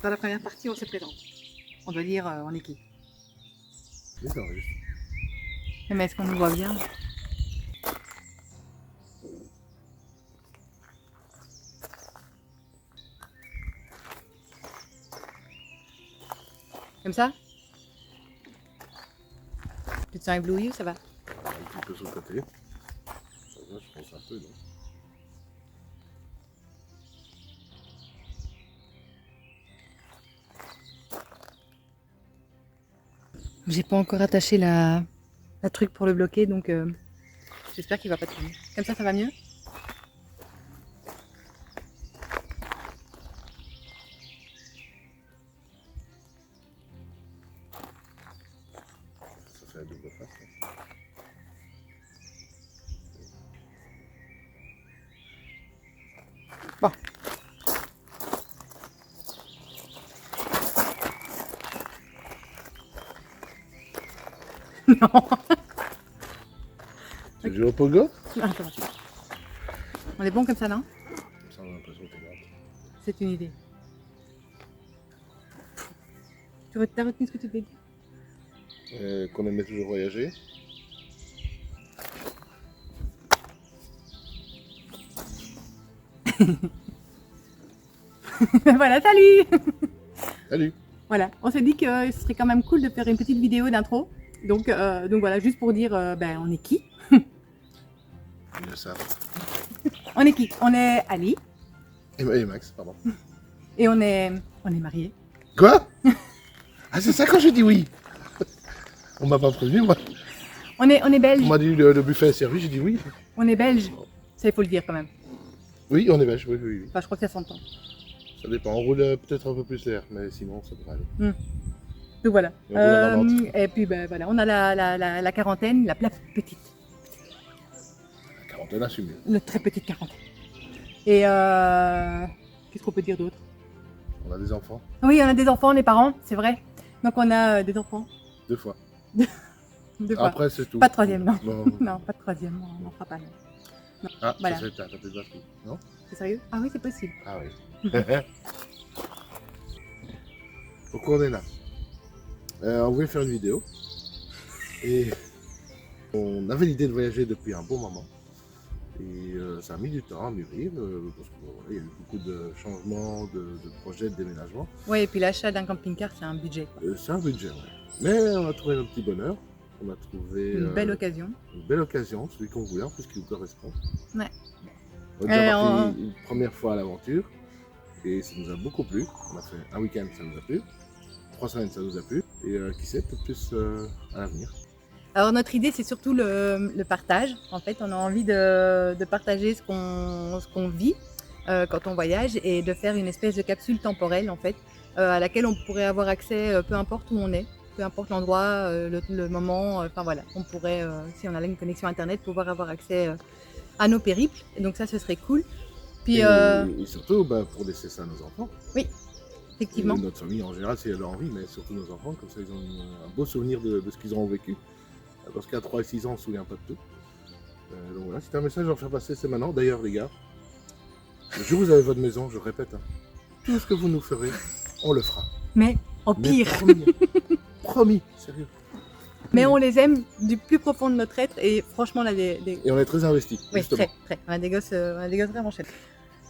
faire la première partie, on se présente. On doit dire on est qui. Oui, ça enregistre. Mais est-ce qu'on nous voit bien? Comme ça? Tu te sens ébloui ou ça va? Un petit peu sur le côté. Ça va, je pense un peu, non? J'ai pas encore attaché la truc pour le bloquer, donc j'espère qu'il va pas tourner. Comme ça va mieux? Ça fait la double face. Hein. Bon. Non. Tu joues au pogo? Ah, ça va. On est bon comme ça, non? Comme ça, on a l'impression que t'es grave. C'est une idée. Tu as retenu ce que tu devais dire? Qu'on aimait toujours voyager. Voilà, salut. Salut! Voilà, on s'est dit que ce serait quand même cool de faire une petite vidéo d'intro. Donc voilà, juste pour dire, on est qui? Ils le savent. On est qui? On est Ali Et Max, pardon. et on est mariés. Quoi? Ah, c'est ça quand j'ai dit oui! On m'a pas prévenu, moi. On est belge. On m'a dit le buffet est servi, j'ai dit oui. On est belge. Ça, il faut le dire quand même. Oui, on est belge, oui, oui, oui. Enfin, je crois que ça s'entend. Ça dépend, on roule peut-être un peu plus l'air, mais sinon ça devrait aller. Donc voilà. Et on roule à 90. Et puis voilà, on a la quarantaine, la petite, La quarantaine assumée. une très petite quarantaine. Et qu'est-ce qu'on peut dire d'autre? On a des enfants, Oui, on a des enfants, on est parents, c'est vrai. Donc on a des enfants. 2 fois. Deux fois. Après, c'est tout. Pas de troisième, non. Non. Non, pas de troisième, on n'en fera pas. Non. Ah, Voilà. ça c'est ta tapé de batterie, non? C'est sérieux? Ah oui, c'est possible. Ah oui. Pourquoi on est là? On voulait faire une vidéo. Et on avait l'idée de voyager depuis un bon moment. Et ça a mis du temps à mûrir, parce qu'il y a eu beaucoup de changements, de projets, de déménagements. Oui, et puis l'achat d'un camping-car, c'est un budget. C'est un budget, ouais. Mais on a trouvé notre petit bonheur. On a trouvé Une belle occasion. une belle occasion, celui qu'on voulait, en plus qui nous correspond. Ouais. On est déjà parti une première fois à l'aventure. Et ça nous a beaucoup plu. On a fait un week-end, ça nous a plu. 3 semaines, ça nous a plu. Et qui sait, peut-être plus à l'avenir. Alors notre idée, c'est surtout le partage. En fait, on a envie de partager ce qu'on vit quand on voyage et de faire une espèce de capsule temporelle, en fait, à laquelle on pourrait avoir accès peu importe où on est, peu importe l'endroit, le moment. Enfin voilà, on pourrait, si on a une connexion Internet, pouvoir avoir accès à nos périples. Et donc ça, ce serait cool. Puis, et surtout, pour laisser ça à nos enfants. oui, effectivement. Et notre famille en général, si elle a envie, mais surtout nos enfants, comme ça ils ont un beau souvenir de ce qu'ils ont vécu. Parce qu'à 3 et 6 ans, on ne se souvient pas de tout. Donc voilà, c'est un message à en faire passer, c'est maintenant. D'ailleurs, les gars, le jour où vous avez votre maison, je répète, hein, tout ce que vous nous ferez, on le fera. Mais en Mais pire. promis, promis, sérieux. Mais on les aime du plus profond de notre être et franchement, on a des... Et on est très investis, Oui, justement. très. On a des gosses vraiment chouettes.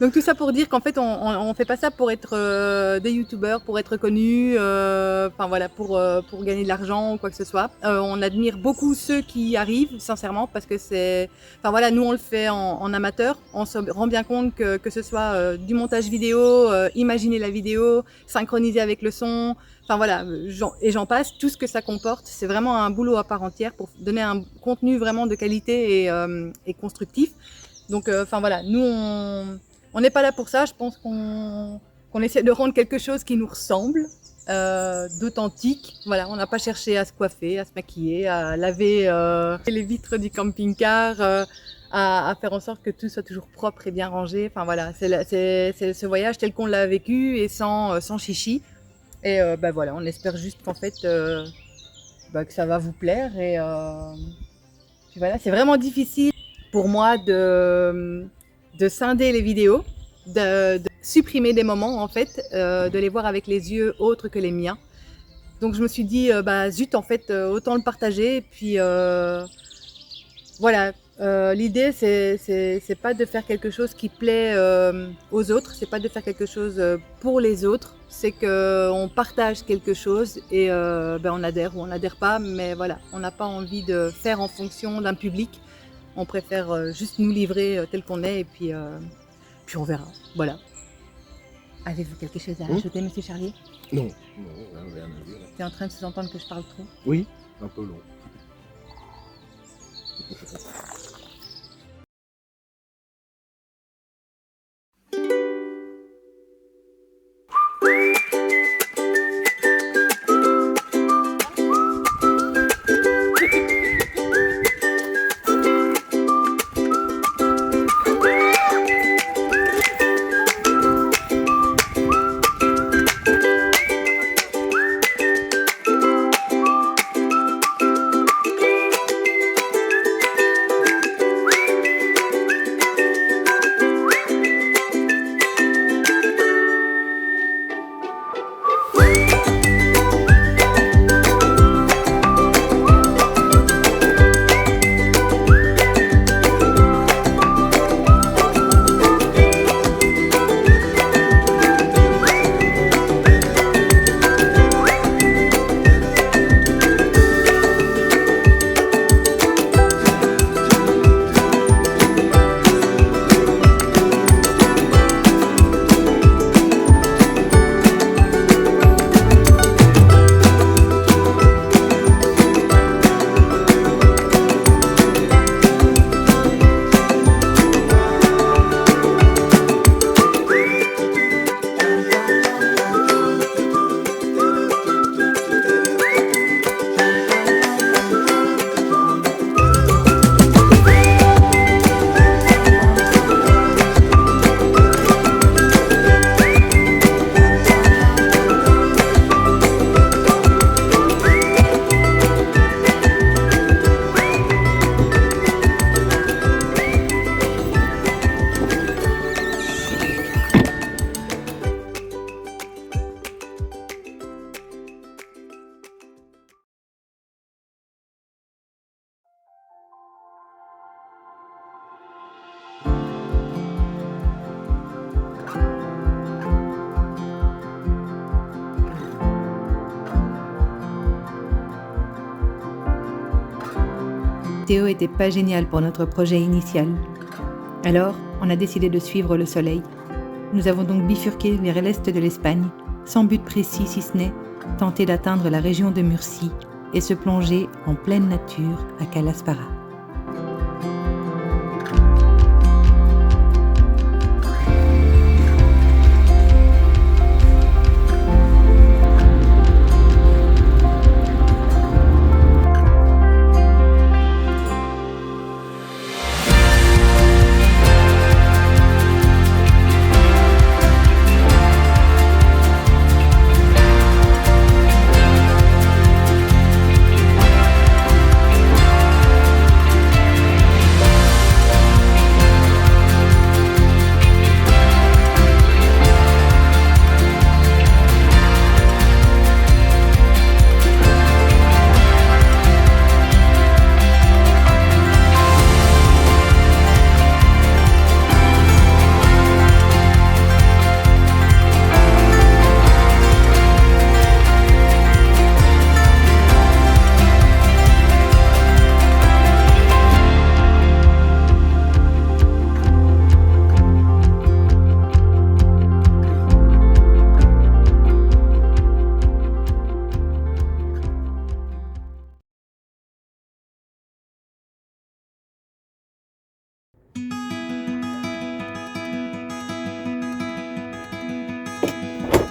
Donc tout ça pour dire qu'en fait, on fait pas ça pour être des youtubeurs, pour être connus, enfin voilà, pour gagner de l'argent ou quoi que ce soit. On admire beaucoup ceux qui y arrivent, sincèrement, parce que c'est... Enfin voilà, nous on le fait en amateur. On se rend bien compte que ce soit du montage vidéo, imaginer la vidéo, synchroniser avec le son, enfin voilà, j'en passe, tout ce que ça comporte. C'est vraiment un boulot à part entière pour donner un contenu vraiment de qualité et constructif. Donc enfin voilà, nous on n'est pas là pour ça, je pense qu'on essaie de rendre quelque chose qui nous ressemble, d'authentique. Voilà, on n'a pas cherché à se coiffer, à se maquiller, à laver les vitres du camping-car, à faire en sorte que tout soit toujours propre et bien rangé. Enfin voilà, c'est ce voyage tel qu'on l'a vécu et sans chichi. Et voilà, on espère juste qu'en fait, que ça va vous plaire. Et puis voilà, c'est vraiment difficile pour moi de scinder les vidéos de supprimer des moments, en fait, de les voir avec les yeux autres que les miens. Donc je me suis dit, bah zut, en fait, autant le partager. Et puis voilà, l'idée, c'est pas de faire quelque chose qui plaît aux autres, c'est pas de faire quelque chose pour les autres, c'est qu'on partage quelque chose et ben on adhère ou on n'adhère pas, mais voilà, on n'a pas envie de faire en fonction d'un public. On préfère juste nous livrer tel qu'on est et puis on verra. Voilà. Avez-vous quelque chose à rajouter, Monsieur Charlier? Non, rien à dire. T'es en train de sous-entendre que je parle trop? Oui, un peu long. Théo était pas génial pour notre projet initial. Alors, on a décidé de suivre le soleil. Nous avons donc bifurqué vers l'est de l'Espagne, sans but précis si ce n'est tenter d'atteindre la région de Murcie et se plonger en pleine nature à Calaspara.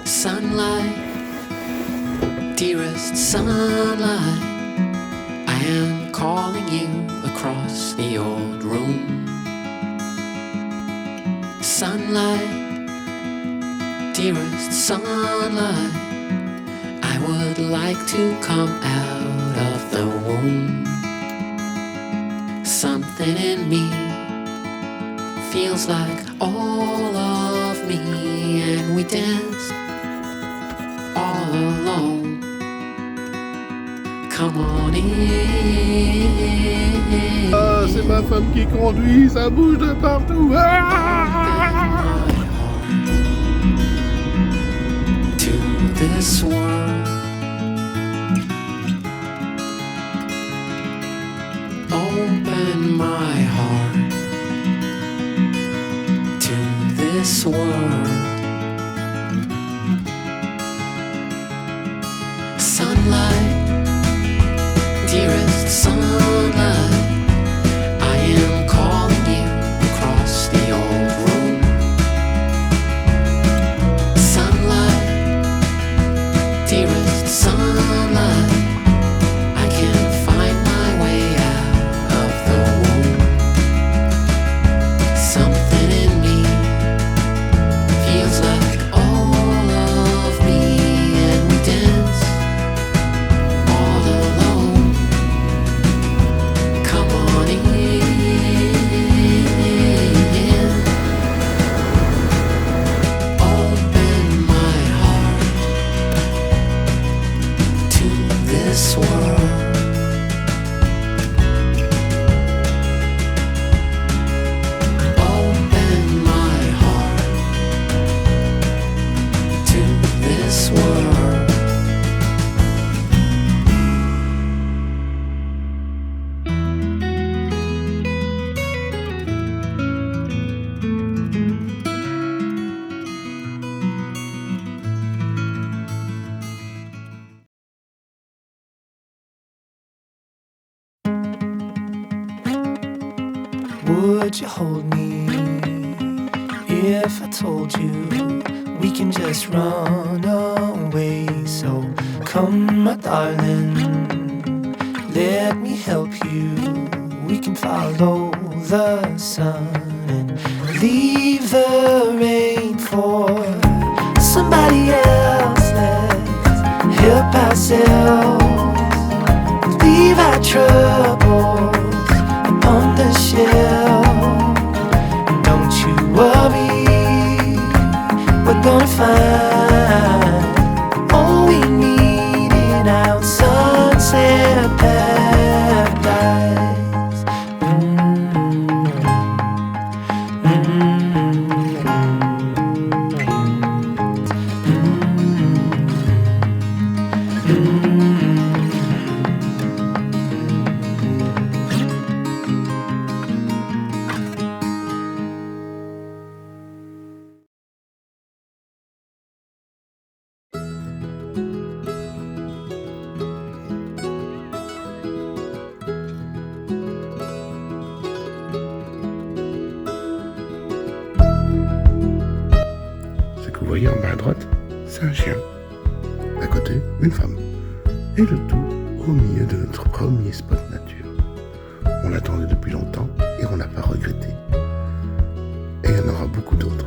Sunlight, dearest sunlight, I am calling you across the old room. Sunlight, dearest sunlight, I would like to come out of the womb. Something in me feels like all of and we danced all alone. Come on in. Ah, c'est ma femme qui conduit, ça bouge de partout. Ah! To this world. Open my heart to this world. Sunlight, dearest sunlight, I am calling you across the old room. Sunlight, dearest sunlight, I can find my way out of the womb. Something in me feels like all of me, and we dance all alone. Come on in. Open my heart to this world. Open my heart to this world. Would you hold me if I told you we can just run away? So come, my darling, let me help you. We can follow the sun and leave the rain for somebody else. Let's help ourselves, leave our troubles on the shelf. Don't you worry, we're gonna find all we need in our sunset paradise. Ce que vous voyez en bas à droite, c'est un chien. À côté, une femme. Et le tout au milieu de notre premier spot nature. On l'attendait depuis longtemps et on n'a pas regretté. Et il y en aura beaucoup d'autres.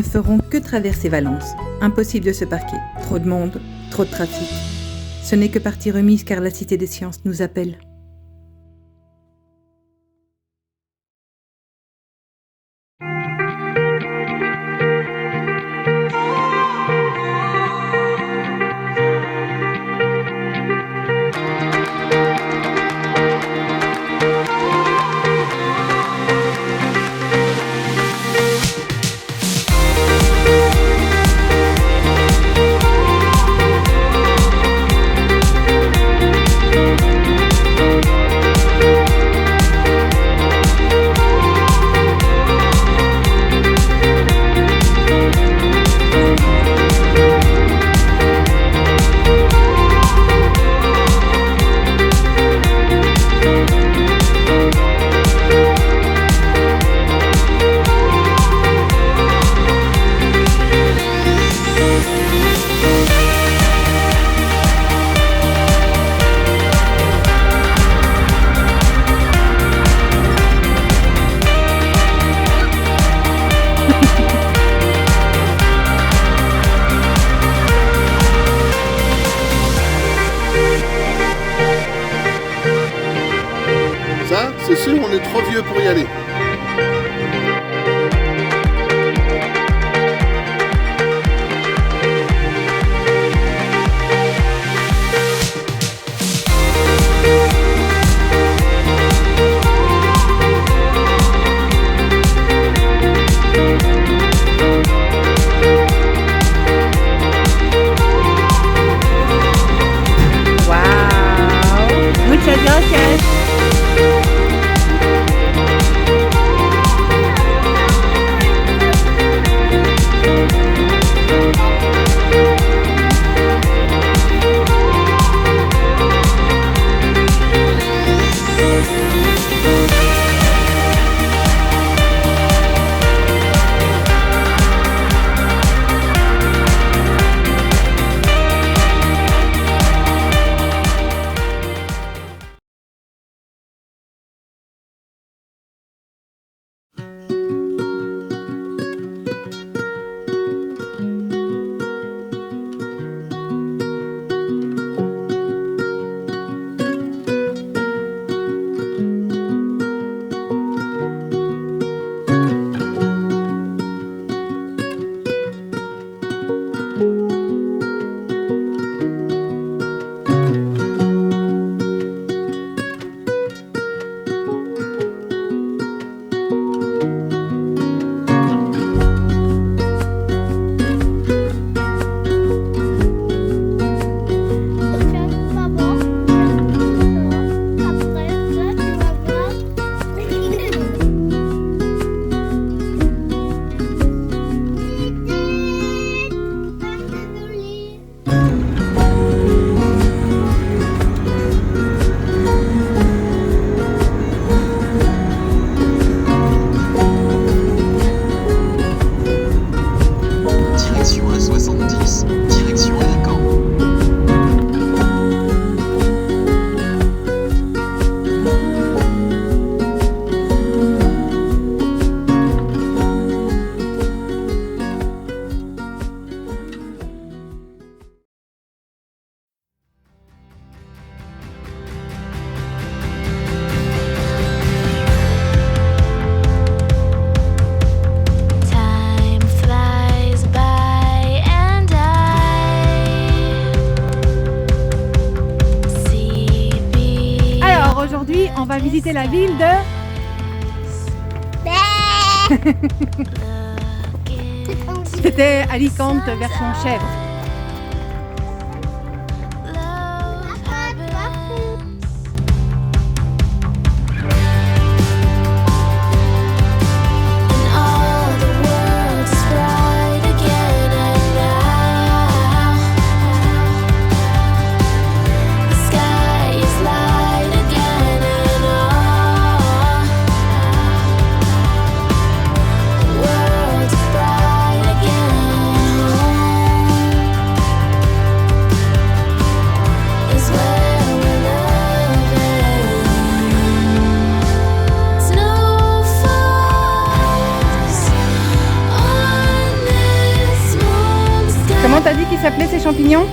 feront que traverser Valence. Impossible de se parquer. Trop de monde, trop de trafic. Ce n'est que partie remise car la Cité des Sciences nous appelle. Ça, c'est sûr, on est trop vieux pour y aller. Wow. Muchas gracias. Aujourd'hui, on va visiter la ville de... C'était Alicante version chèvre. s'appelaient ces champignons?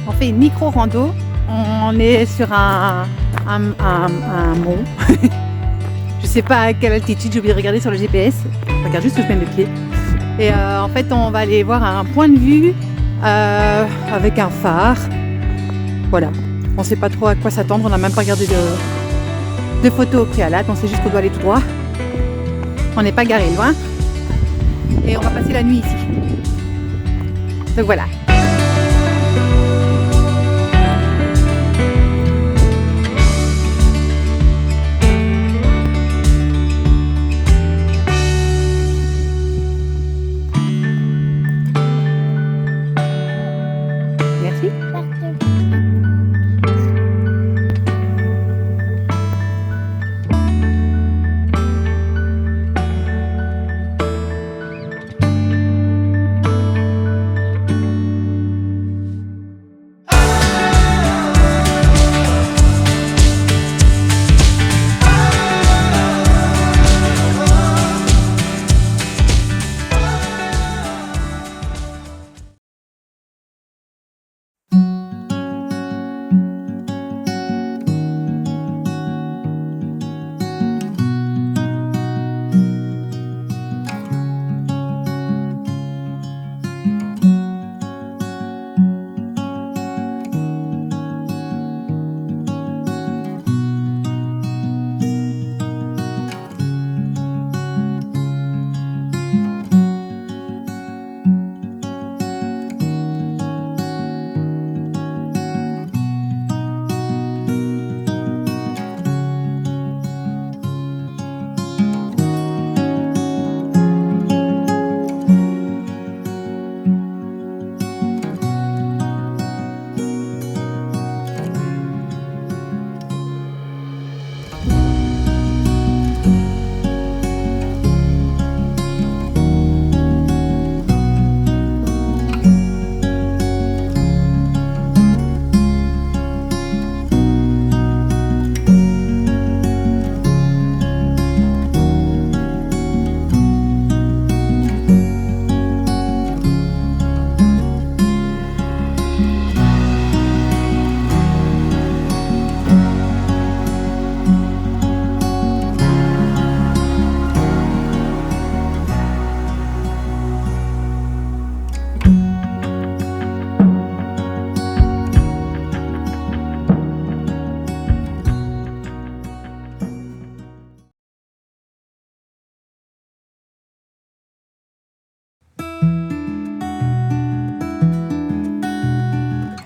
On fait une micro-rando. On est sur un mont. Je sais pas à quelle altitude, j'ai oublié de regarder sur le GPS. Je regarde juste où je mets mes pieds. Et en fait, on va aller voir un point de vue avec un phare. Voilà. On sait pas trop à quoi s'attendre. On n'a même pas regardé de photos au préalable. On sait juste qu'on doit aller tout droit. On n'est pas garé loin. Et on va passer la nuit ici. Donc voilà. Merci.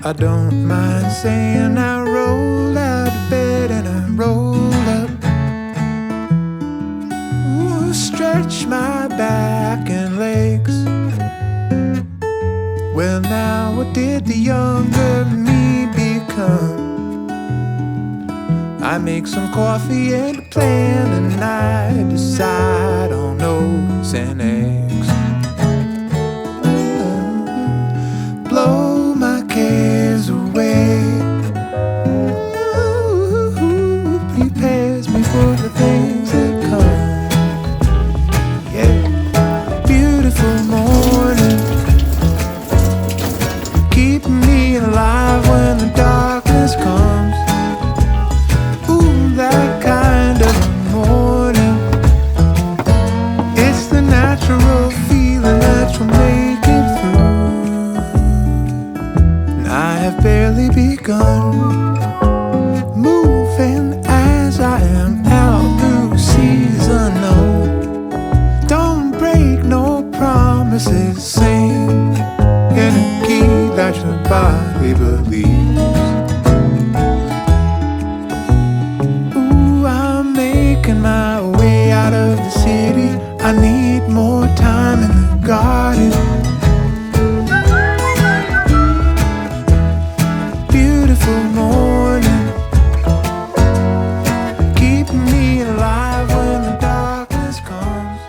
I don't mind saying I roll out of bed and I roll up. Ooh, stretch my back and legs. Well, now what did the younger me become? I make some coffee and a plan, and I decide on oats and eggs. Blow my cares away. Ooh, prepares me for the things that come. Yeah, beautiful morning, keeping me alive when the darkness comes. Ooh, that kind of morning, it's the natural feeling that you'll make it through. And I have barely begun moving as I am out through seasonal. Don't break no promises, sing in a key that your body believes. Ooh, I'm making my way out of the city. I need more time in the garden. Beautiful morning, keeping me alive when the darkness comes.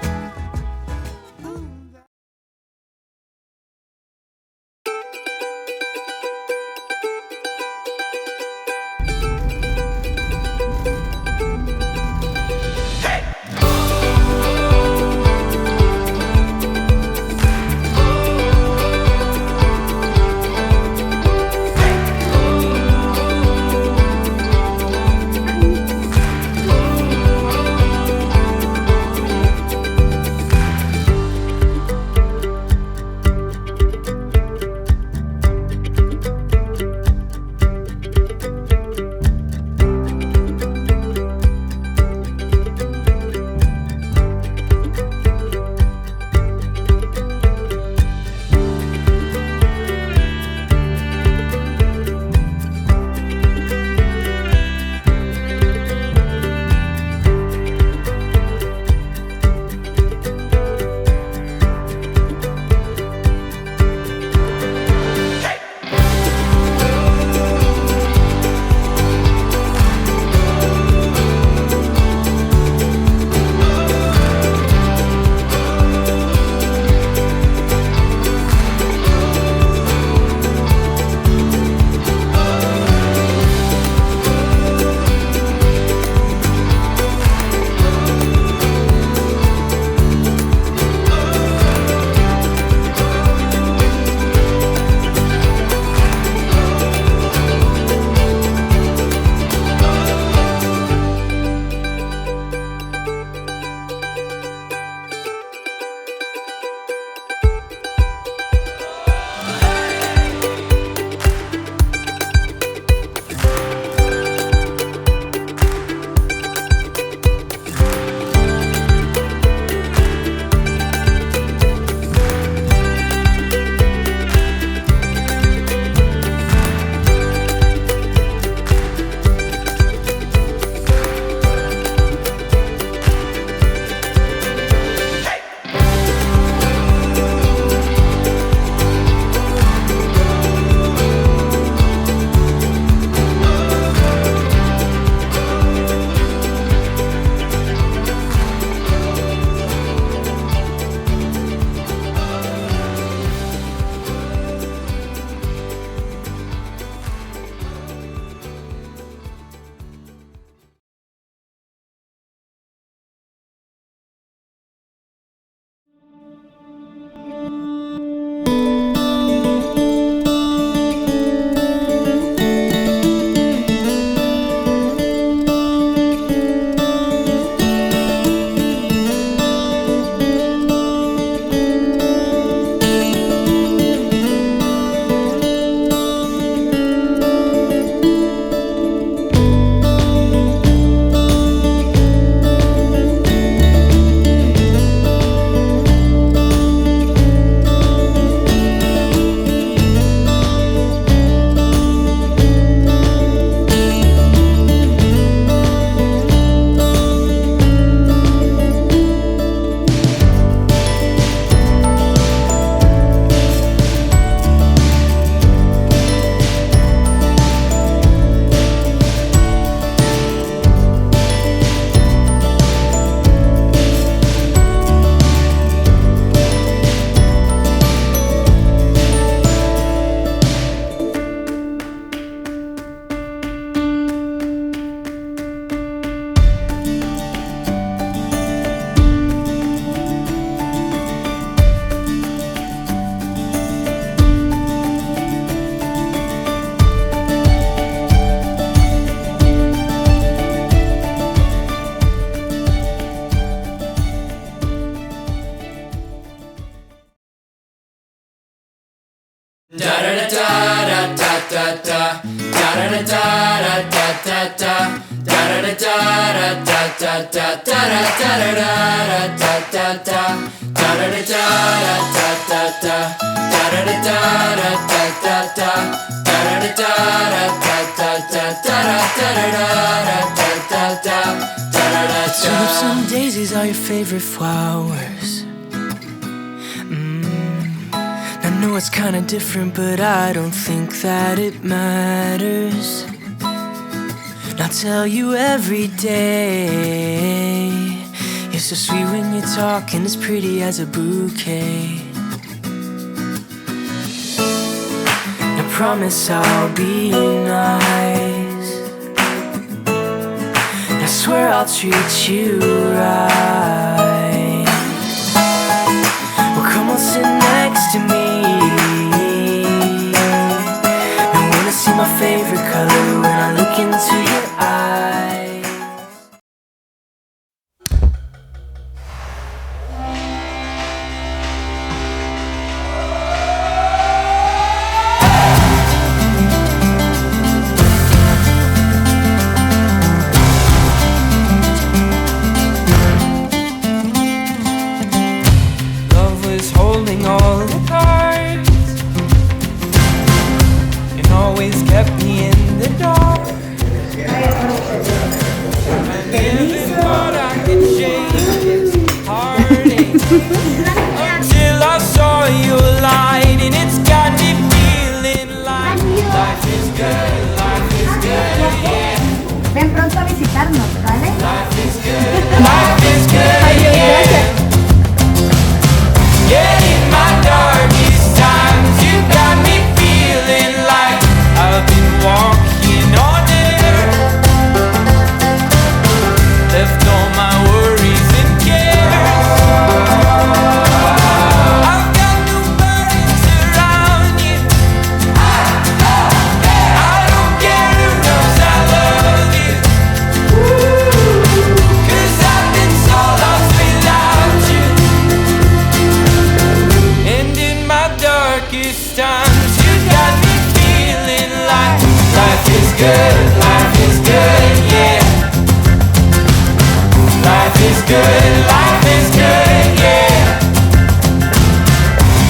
Tulips and daisies are your favorite flowers. I know it's kinda different, but I don't think that it matters. I'll tell you every day. You're so sweet when you talk and as pretty as a bouquet. I promise I'll be nice. I swear I'll treat you right. Well, come on, sit next to me. I wanna see my favorite color when I look into your eyes. Love was holding all the cards and always kept me in the dark. I never thought I could change its heartache until I saw your light, and it's got me feeling like life is good, yeah. Ven pronto a visitarnos, ¿vale? Life is good, yeah. Yeah, in my darkest times, you got me feeling like I've been walking on air. Left all my worries and cares. I've got no burdens around you. I don't care who knows I love you. 'Cause I've been so lost without you. And in my darkest times, you got me feeling like life is good, yeah. Life is good, yeah.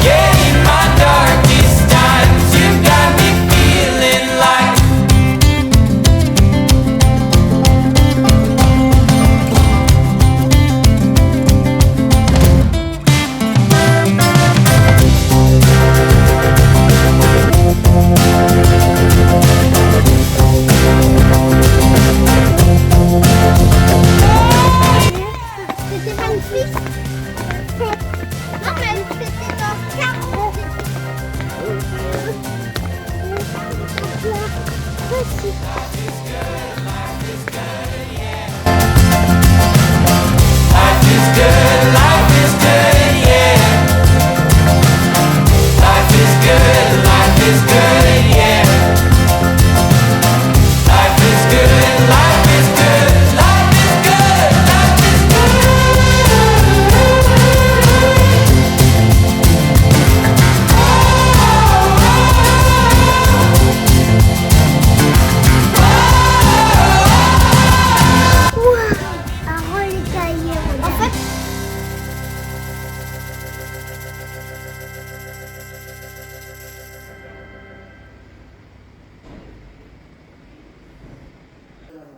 Yeah, in my darkest times, you got me feeling like C'était magnifique. Non, mais c'était dans le cadre. life is good, yeah. Life is good, yeah. Life is good, life is good, life is good, life is good. Un reliquaire. En fait,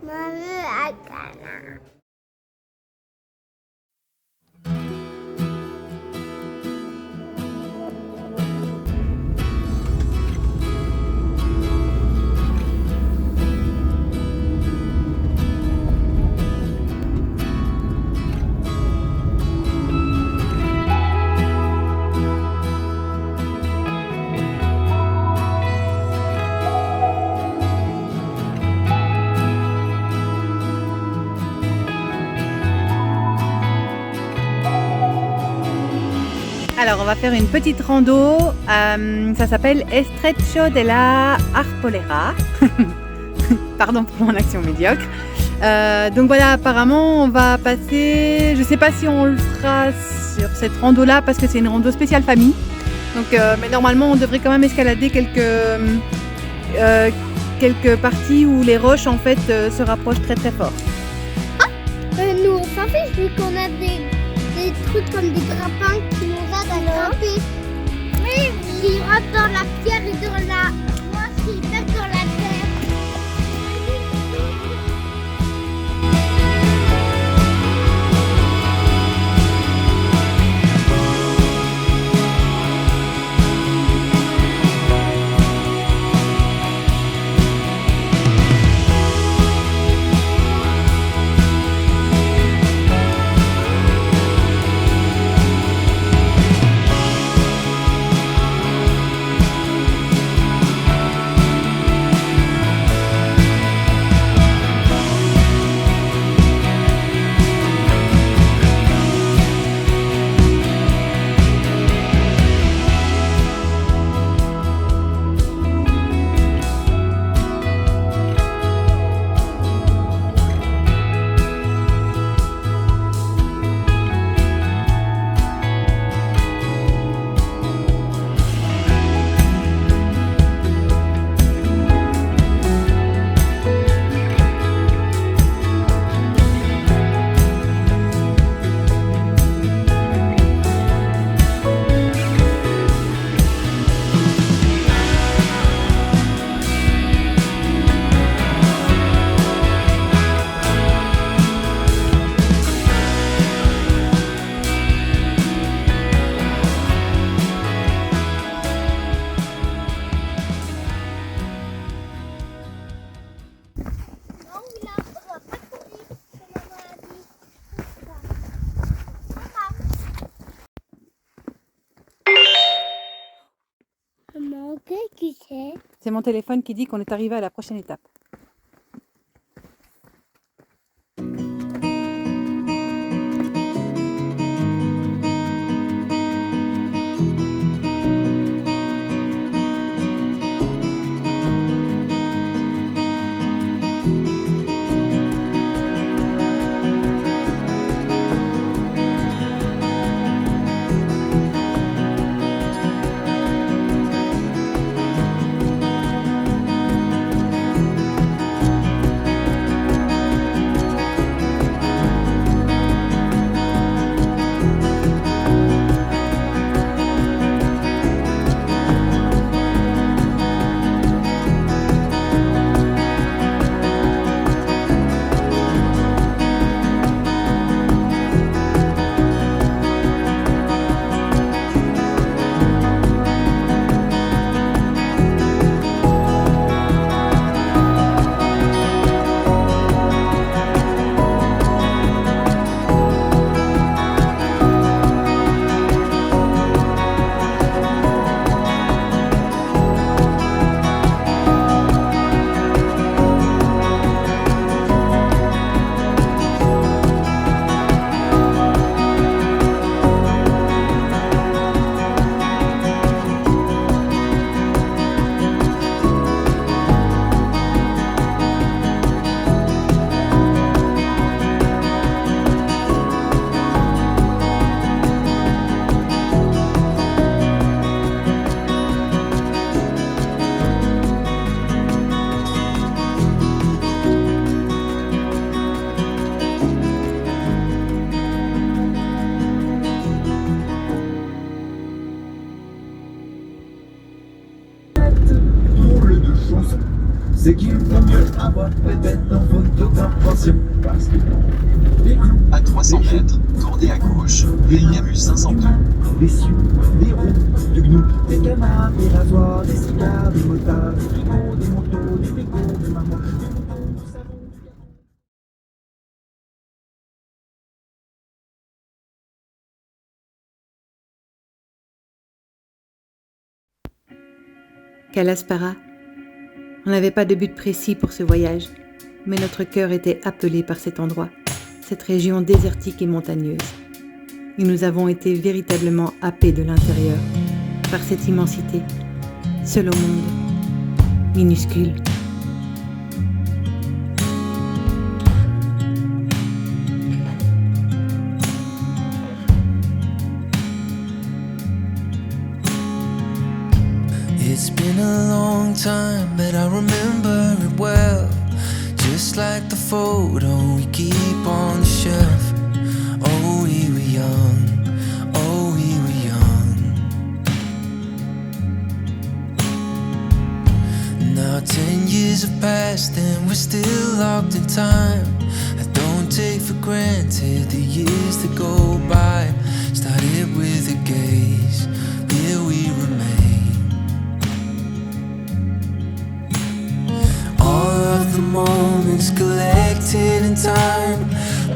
Maman a canard. Alors, on va faire une petite rando. Ça s'appelle Estrecho de la Arpolera. Pardon pour mon accent médiocre. Donc voilà, apparemment, on va passer. Je sais pas si on le fera sur cette rando-là parce que c'est une rando spéciale famille. Donc, mais normalement, on devrait quand même escalader quelques parties où les roches en fait se rapprochent très très fort. Nous, on s'en fiche vu qu'on a des trucs comme des grappins qui nous aident à grimper. Oui, qui rentrent dans la pierre et dans la... Moi, qui pète dans la terre. Maman, qui c'est? C'est mon téléphone qui dit qu'on est arrivé à la prochaine étape. C'est qu'il vaut mieux avoir peut-être en photographation parce que les clous, à 300 mètres, tournez à gauche, Viriamus 502. des cieux, des roues, du gnou, des canards, des rasoirs, des cigares, des motards, des tricots, des manteaux, des fricots, des mamans, des moutons, du savon. Kalaspara. On n'avait pas de but précis pour ce voyage, mais notre cœur était appelé par cet endroit, cette région désertique et montagneuse. Et nous avons été véritablement happés de l'intérieur, par cette immensité, seul au monde, minuscule. a long time, but I remember it well. Just like the photo we keep on the shelf. Oh, we were young, oh, we were young. Now 10 years have passed and we're still locked in time. I don't take for granted the years that go by. Started with a gaze, here we remain. All of the moments collected in time,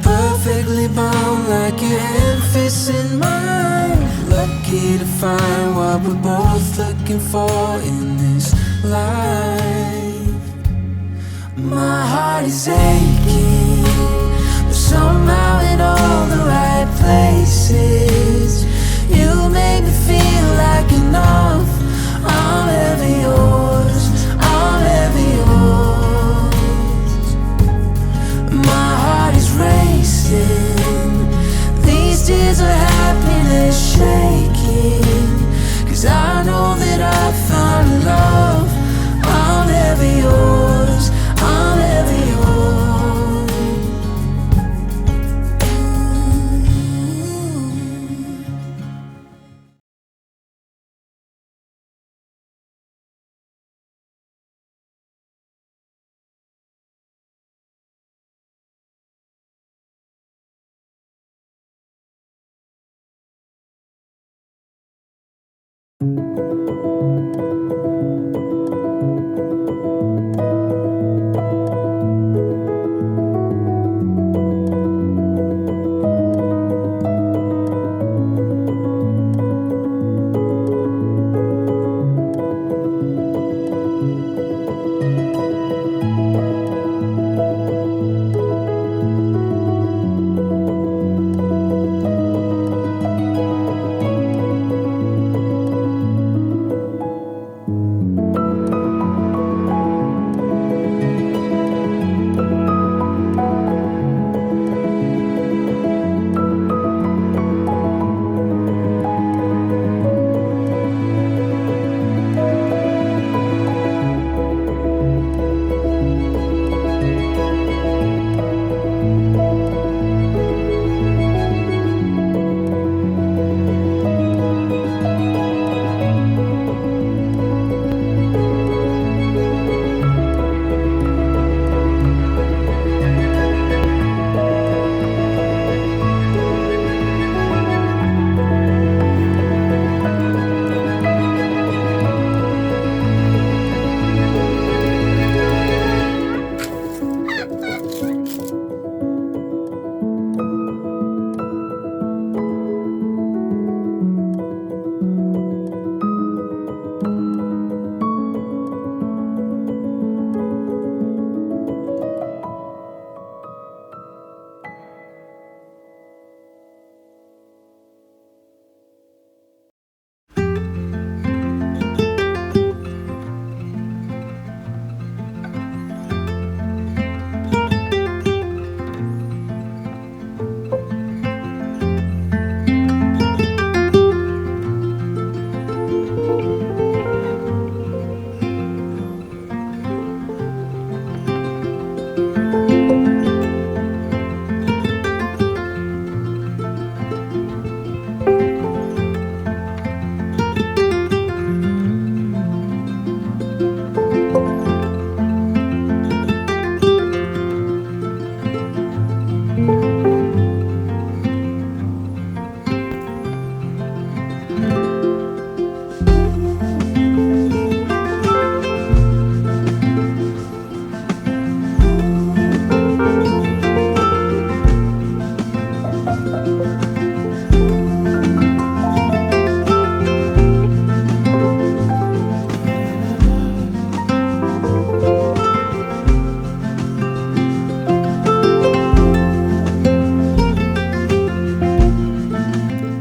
perfectly bound like your hand fits in mine. Lucky to find what we're both looking for in this life. My heart is aching, but somehow in all the right places. You make me feel like enough. I'm ever yours, I'm ever yours. My heart is racing, these tears of happiness shaking, 'cause I know that I found love. I'm ever yours, I'm ever yours.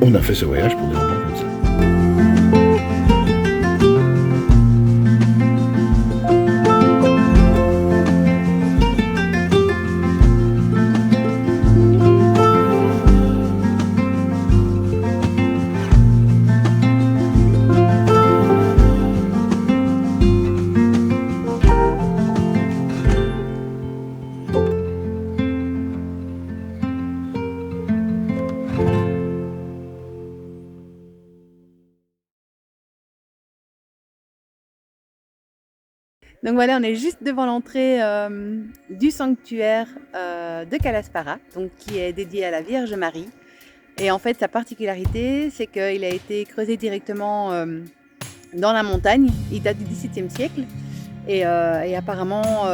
On a fait ce voyage pour des moments comme ça. Donc voilà, on est juste devant l'entrée du sanctuaire de Kalaspara, donc qui est dédié à la Vierge Marie. Et en fait, sa particularité, c'est qu'il a été creusé directement dans la montagne. Il date du XVIIe siècle. Et apparemment,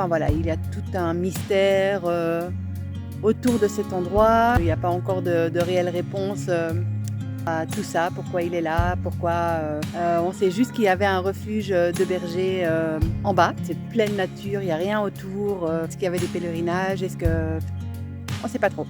voilà, il y a tout un mystère autour de cet endroit. Il n'y a pas encore de réelle réponse à tout ça, pourquoi il est là, on sait juste qu'il y avait un refuge de bergers en bas. C'est pleine nature, il n'y a rien autour. Est-ce qu'il y avait des pèlerinages? On ne sait pas trop.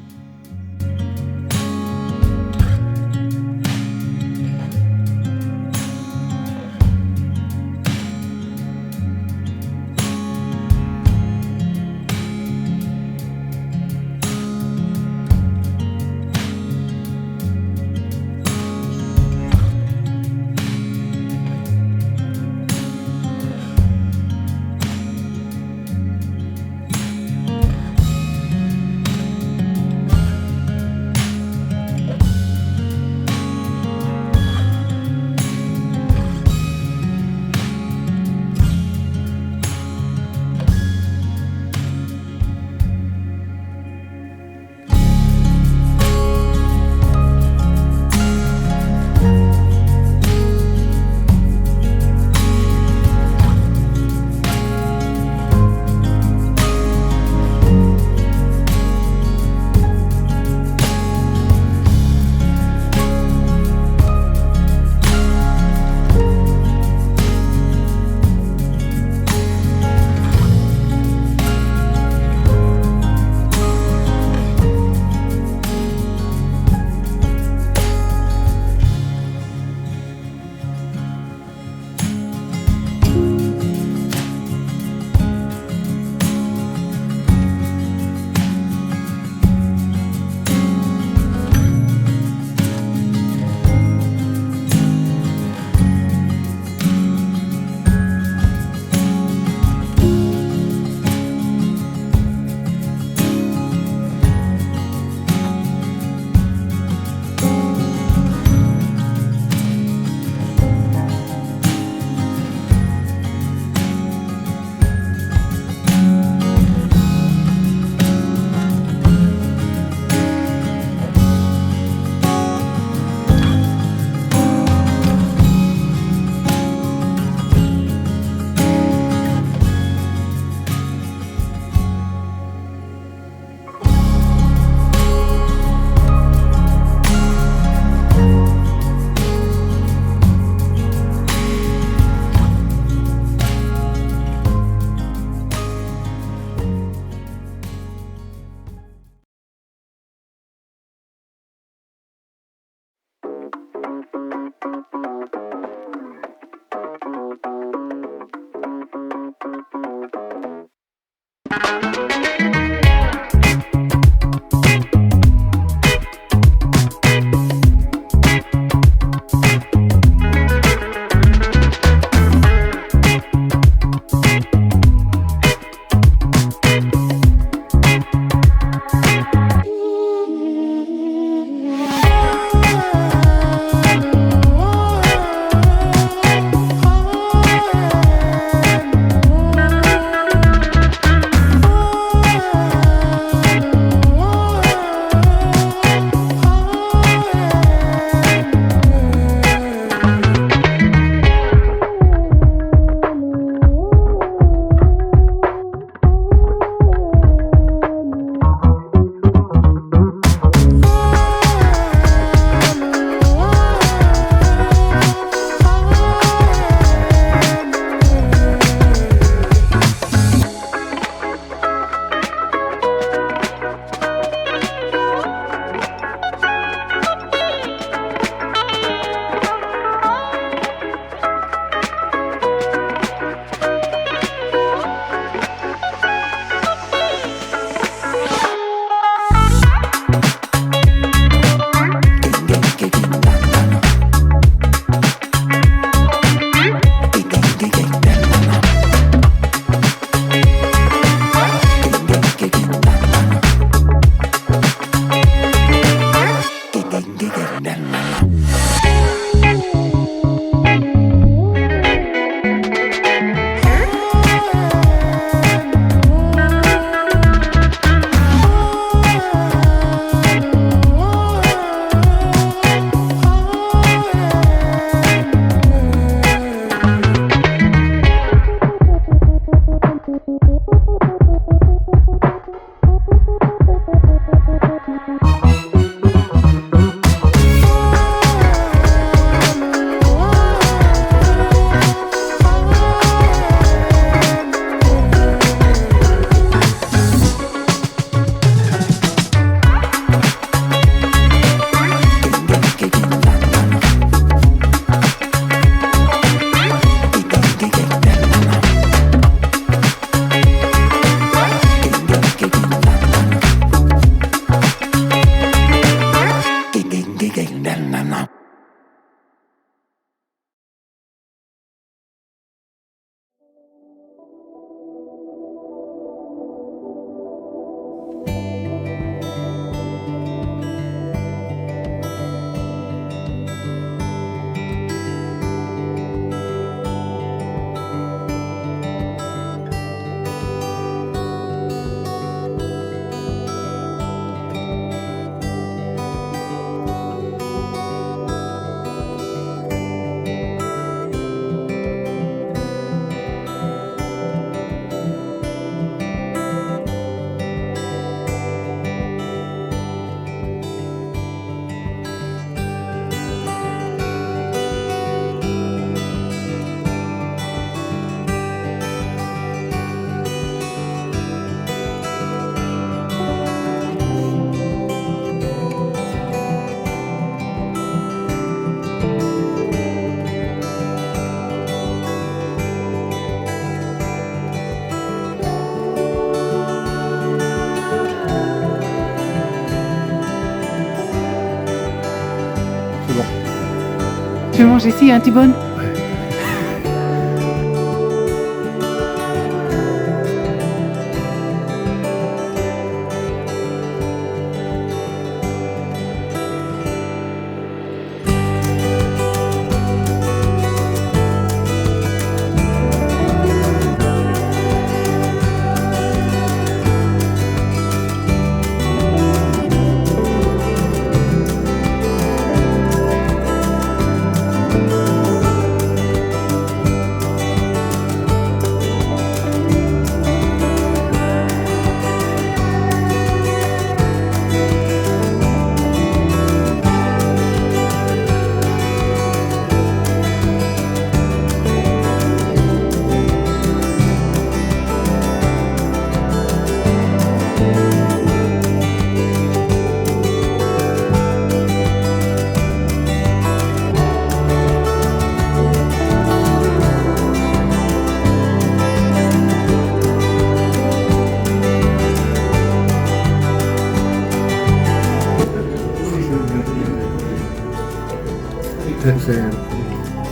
manger ici, hein, Thibonne?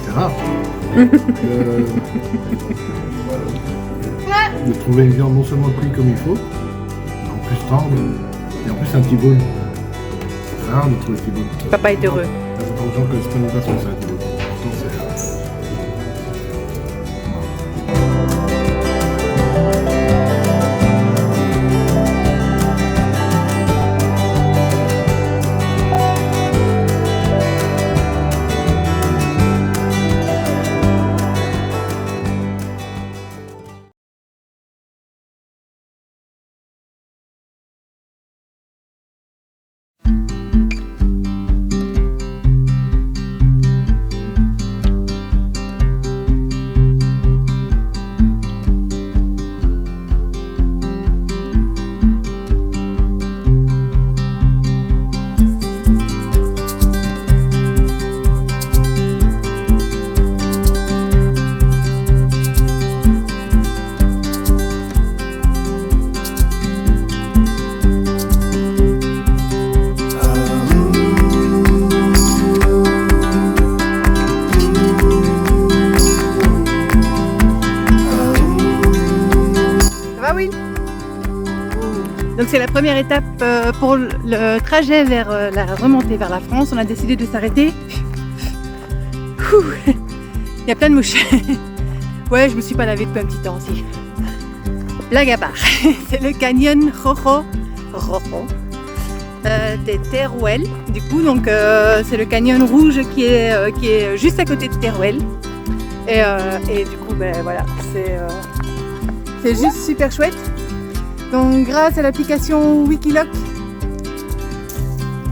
C'est rare de trouver une viande non seulement cuite comme il faut, mais en plus tendre, et en plus un petit bone. C'est rare de trouver un petit bone. Papa est heureux. La plupart des gens ne connaissent pas même pas ce que c'est un petit bone. Pourtant, c'est Donc c'est la première étape pour le trajet vers la remontée vers la France. On a décidé de s'arrêter. Il y a plein de mouches. Ouais, je me suis pas lavée depuis un petit temps aussi. Blague à part, c'est le canyon Rojo des Teruel. Du coup, donc c'est le canyon rouge qui est juste à côté de Teruel. Et du coup, ben voilà, c'est juste super chouette. Donc grâce à l'application Wikiloc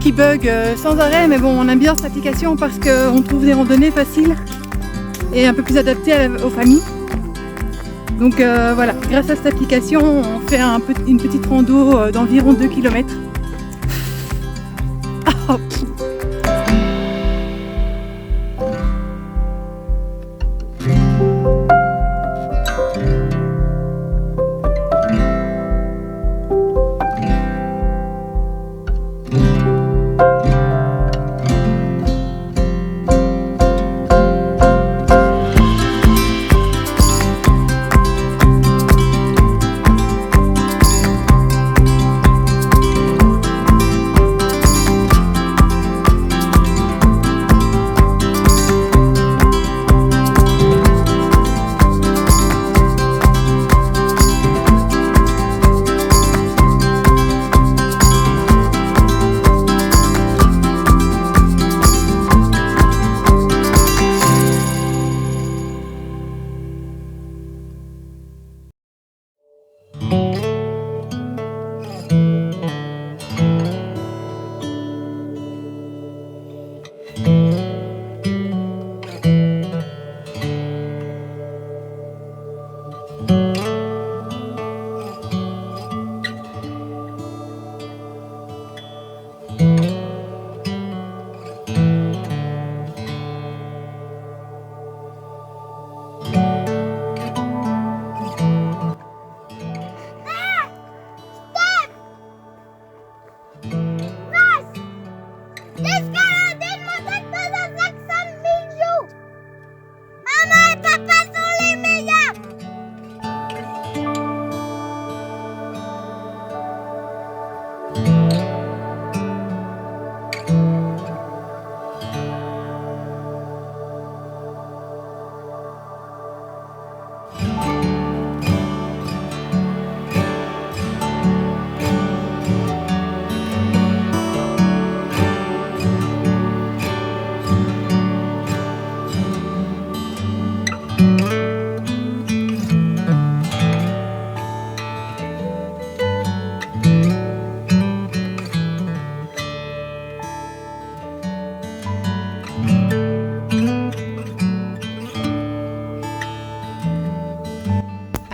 qui bug sans arrêt, mais bon, on aime bien cette application parce qu'on trouve des randonnées faciles et un peu plus adaptées aux familles. Donc voilà, grâce à cette application, on fait une petite rando d'environ 2 km. Oh.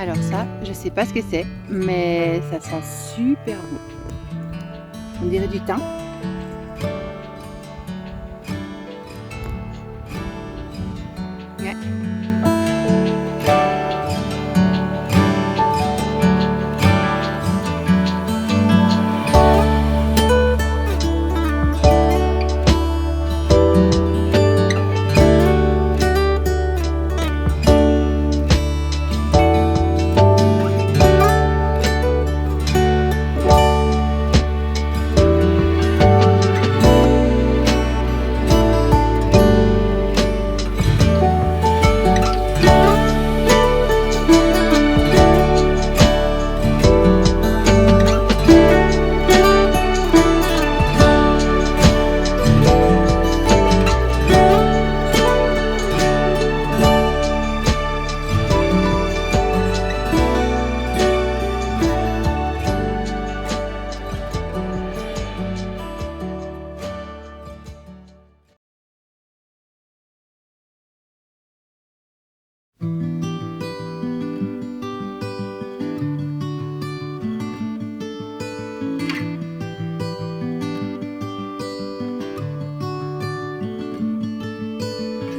Alors ça, je sais pas ce que c'est, mais ça sent super bon. On dirait du thym. Ouais.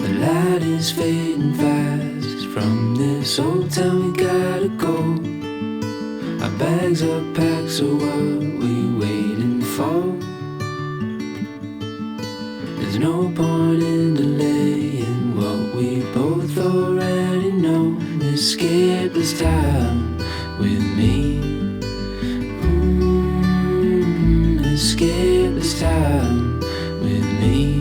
The light is fading fast. From this old town we gotta go. Our bags are packed, so what we waiting for? There's no point in delaying what we both already know. Escape this time with me. Escape this time with me.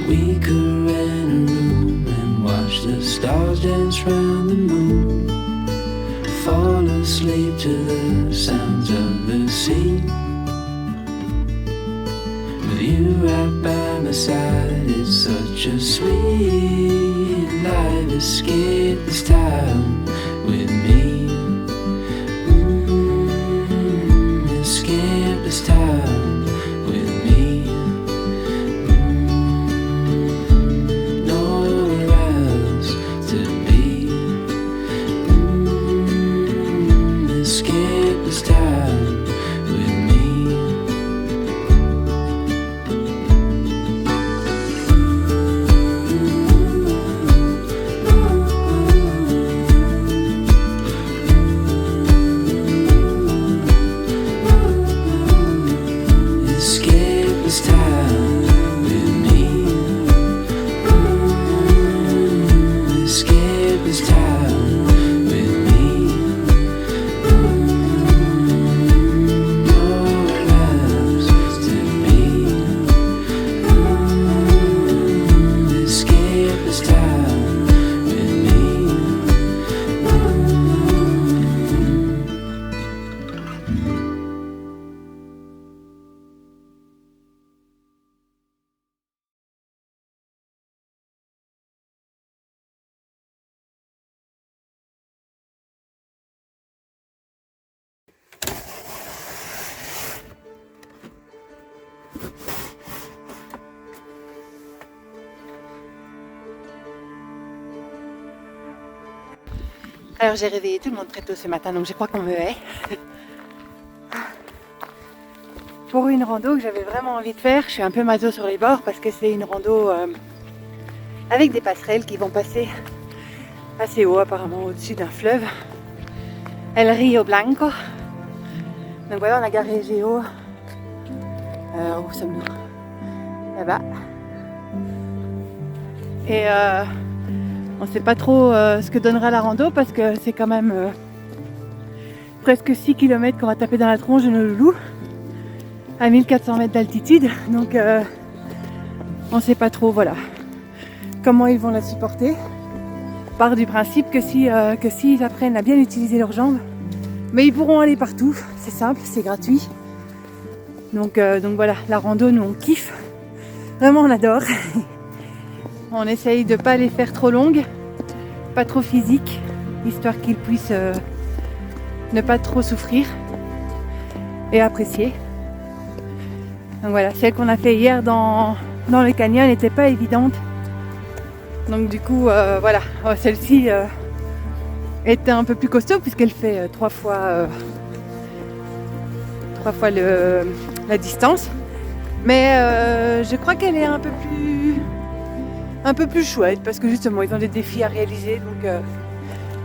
We could rent a room and watch the stars dance round the moon. Fall asleep to the sounds of the sea. With you right by my side, it's such a sweet life. Escape this time with me. Escape this time with me. Nowhere else to be. Escape this time with me. Escape this time with me. Escape this time with me. Nowhere else to be. Escape this time with me. Alors j'ai réveillé tout le monde très tôt ce matin, donc je crois qu'on me hait. Pour une rando que j'avais vraiment envie de faire, je suis un peu maso sur les bords parce que c'est une rando avec des passerelles qui vont passer assez haut apparemment au-dessus d'un fleuve. El Rio Blanco. Donc voilà, on a garé Géo. Où sommes-nous? Là-bas. Et on ne sait pas trop ce que donnera la rando parce que c'est quand même presque 6 km qu'on va taper dans la tronche de nos loulous à 1400 mètres d'altitude. Donc on ne sait pas trop voilà, comment ils vont la supporter. On part du principe que s'ils apprennent à bien utiliser leurs jambes, mais ils pourront aller partout. C'est simple, c'est gratuit. Donc voilà, la rando, nous on kiffe. Vraiment on adore. On essaye de ne pas les faire trop longues, pas trop physiques, histoire qu'ils puissent ne pas trop souffrir et apprécier. Donc voilà, celle qu'on a fait hier dans le canyon n'était pas évidente Donc du coup, voilà, celle-ci était un peu plus costaud puisqu'elle fait 3 fois la distance. Mais je crois qu'elle est un peu plus chouette parce que justement ils ont des défis à réaliser,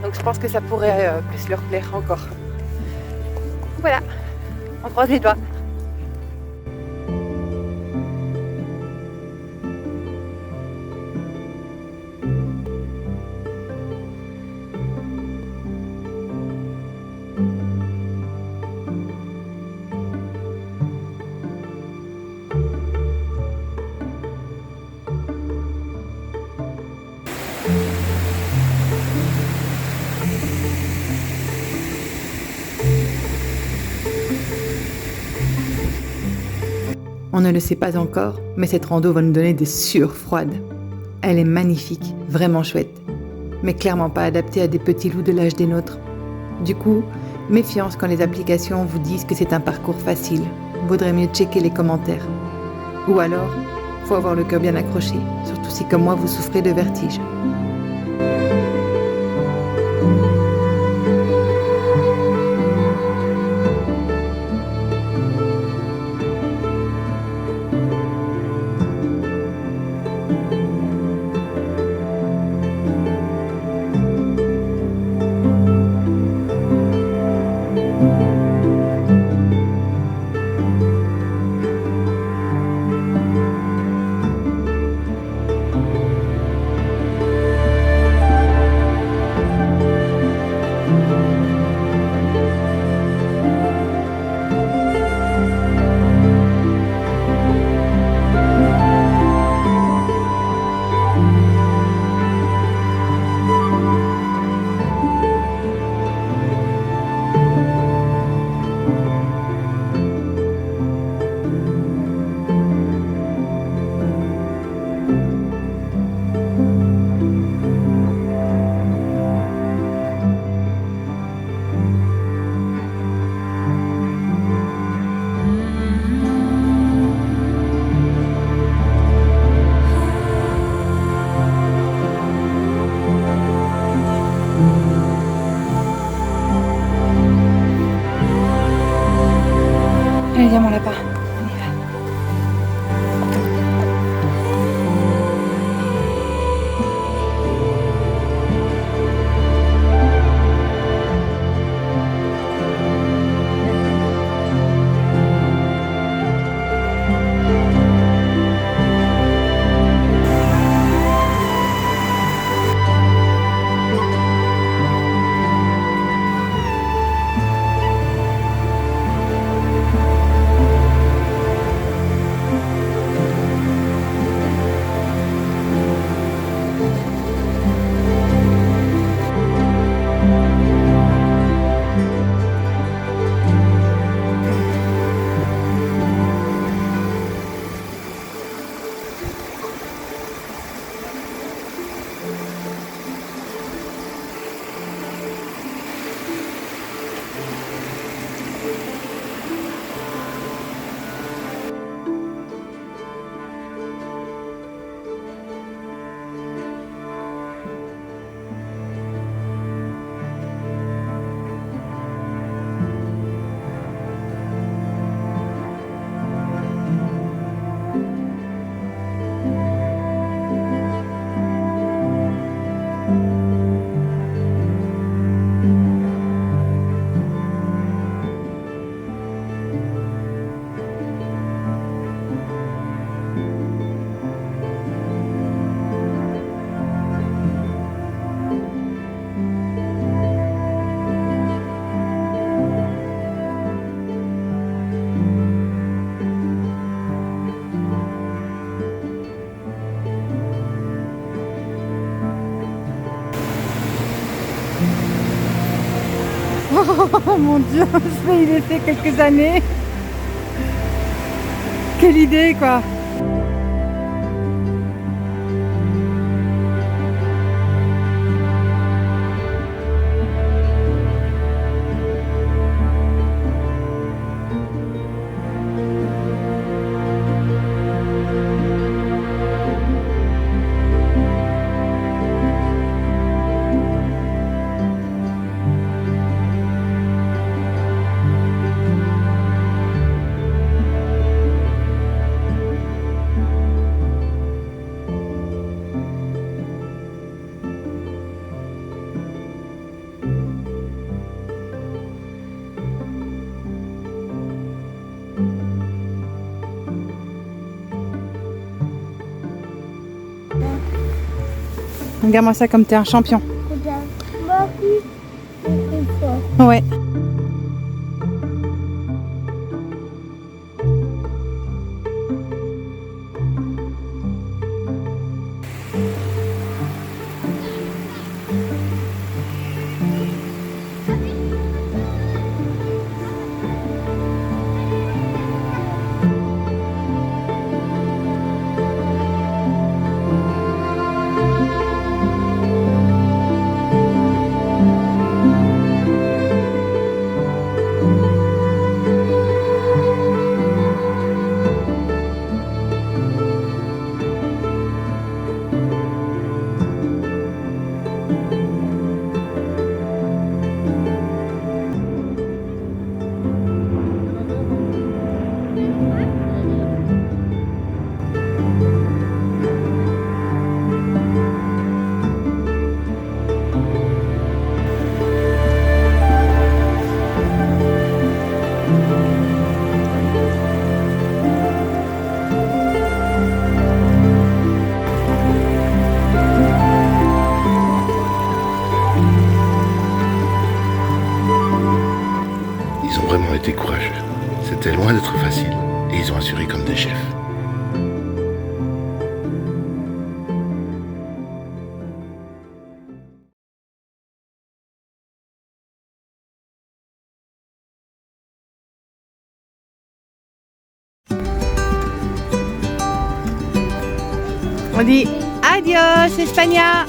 donc je pense que ça pourrait plus leur plaire encore. Voilà, on croise les doigts. On ne le sait pas encore, mais cette rando va nous donner des sueurs froides. Elle est magnifique, vraiment chouette, mais clairement pas adaptée à des petits loups de l'âge des nôtres. Du coup, méfiance quand les applications vous disent que c'est un parcours facile. Vaudrait mieux checker les commentaires. Ou alors, faut avoir le cœur bien accroché, surtout si comme moi vous souffrez de vertige. Allez, viens mon lapin. Oh mon Dieu, je vais y laisser quelques années. Quelle idée quoi. Regarde-moi ça comme t'es un champion. Regarde. Moi aussi, je suis fort. Ouais. Ils ont vraiment été courageux. C'était loin d'être facile et ils ont assuré comme des chefs. On dit adios España.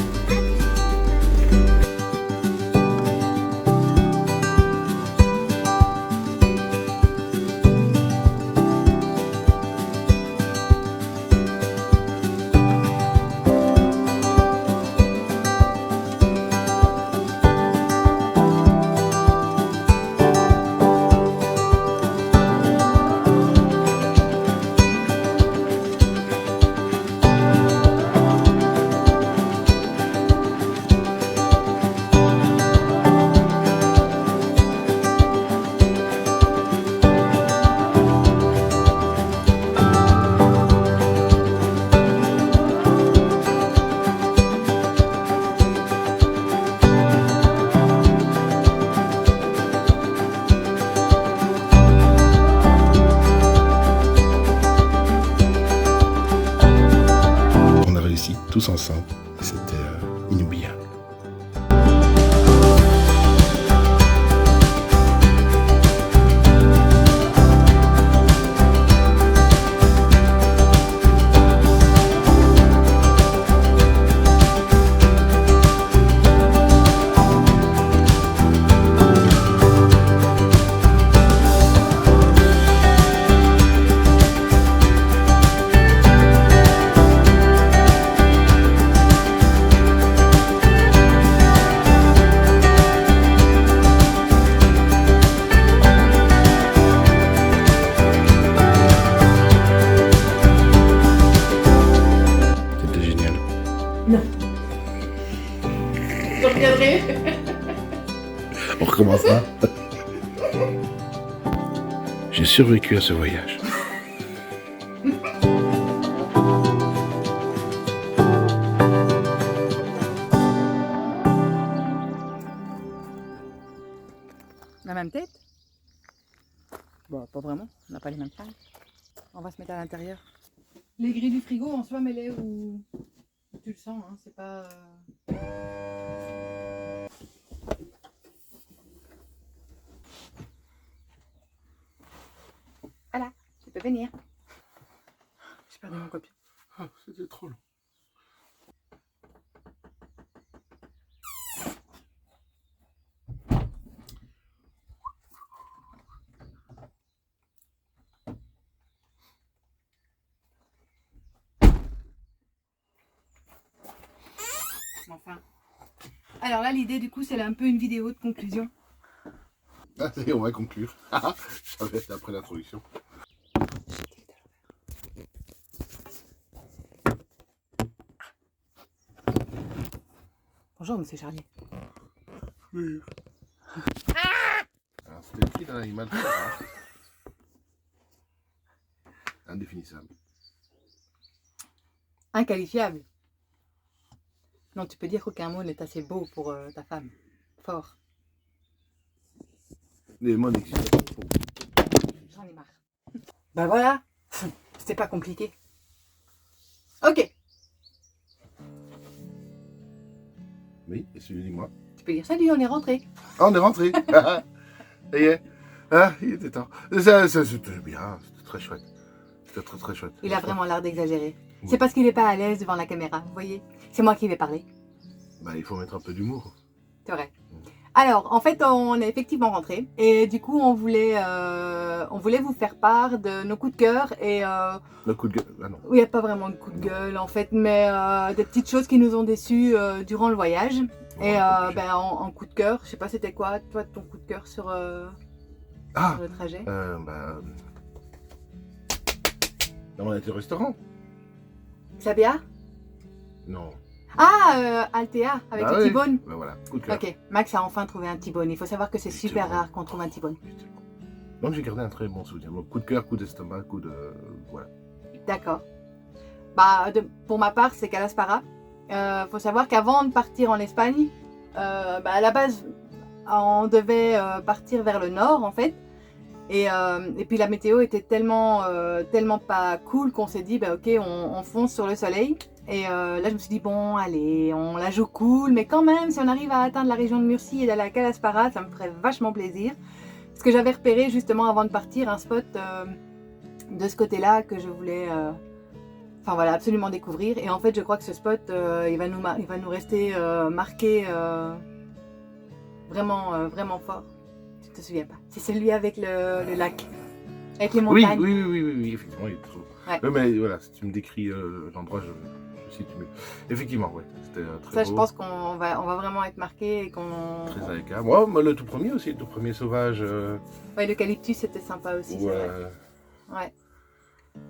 On a réussi tous ensemble. C'était inoubliable. Je reviendrai. On recommencera. J'ai survécu à ce voyage. La même tête? Bon, pas vraiment, on n'a pas les mêmes tailles. On va se mettre à l'intérieur. Les grilles du frigo, en soi, mets-les où tu le sens, hein, c'est pas... Voilà, tu peux venir. J'ai perdu mon copier. Ah, c'était trop long. Enfin. Alors là, l'idée du coup, c'est un peu une vidéo de conclusion. Ah, ça y est, on va conclure. Ça va être après l'introduction. Bonjour, monsieur Charlier. Oui. Alors, c'était le cri d'un animal très rare. Indéfinissable. Inqualifiable. Donc tu peux dire qu'aucun mot n'est assez beau pour ta femme. Fort. Les mots n'existent pas. J'en ai marre. Bah voilà. C'était pas compliqué. Ok. Oui, excusez-moi. Tu peux dire salut, on est rentré. Ah, on est rentré. Ça y est. Ah, il était temps. C'était bien, c'était très chouette. C'était très très chouette. Il a vraiment l'air d'exagérer. Oui. C'est parce qu'il n'est pas à l'aise devant la caméra, vous voyez. C'est moi qui vais parler. Bah, il faut mettre un peu d'humour. C'est vrai. Alors, en fait, on est effectivement rentré. Et du coup, on voulait vous faire part de nos coups de cœur. Et Le coup de gueule. Ah non. il n'y a pas vraiment de coup de gueule, en fait, mais des petites choses qui nous ont déçus durant le voyage. Et en coup de cœur, je sais pas c'était quoi, toi, ton coup de cœur sur le trajet. On a été au restaurant. Sabia? Non. Ah, Altea, avec le oui. T-bone. Bah voilà, coup de cœur. Ok, Max a enfin trouvé un T-bone. Il faut savoir que c'est super Justement. rare qu'on trouve un T-bone. Donc j'ai gardé un très bon souvenir. Donc, coup de cœur, coup d'estomac, coup de... Voilà. D'accord. Bah, pour ma part, c'est Calaspara. Faut savoir qu'avant de partir en Espagne, à la base, on devait partir vers le nord, en fait. Et puis la météo était tellement pas cool qu'on s'est dit, bah ok, on fonce sur le soleil. Et là, je me suis dit, bon, allez, on la joue cool, mais quand même, si on arrive à atteindre la région de Murcie et d'aller à Calaspara, ça me ferait vachement plaisir. Parce que j'avais repéré justement avant de partir un spot de ce côté-là que je voulais absolument découvrir. Et en fait, je crois que ce spot, il va nous rester marqué vraiment fort. Tu te souviens pas? C'est celui avec le lac, avec les montagnes. Oui, effectivement, il est trop. Ouais. Mais voilà, si tu me décris l'endroit, je situe mieux. Effectivement, ouais, c'était très Ça, beau. je pense qu'on va vraiment être marqué et qu'on... Très à l'écart. Moi, le tout premier aussi, le tout premier sauvage. Ouais, l'eucalyptus, c'était sympa aussi. Ouais. Ouais.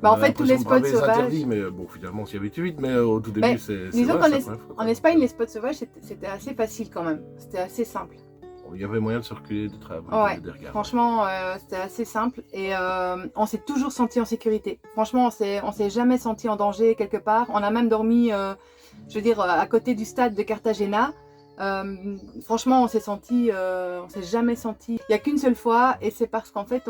Bah, en fait, tous les spots sauvages... interdits, mais bon, finalement, on s'y habitue vite, mais au tout début, c'est disons vrai, qu'en c'est la première fois, en quoi. Espagne, les spots sauvages, c'était assez facile quand même. C'était assez simple. Il y avait moyen de circuler, de travailler, Ouais, de regarder. franchement, c'était assez simple et on s'est toujours senti en sécurité. Franchement, on s'est jamais senti en danger quelque part. On a même dormi, à côté du stade de Cartagena. Franchement, on s'est jamais senti. Il n'y a qu'une seule fois et c'est parce qu'en fait,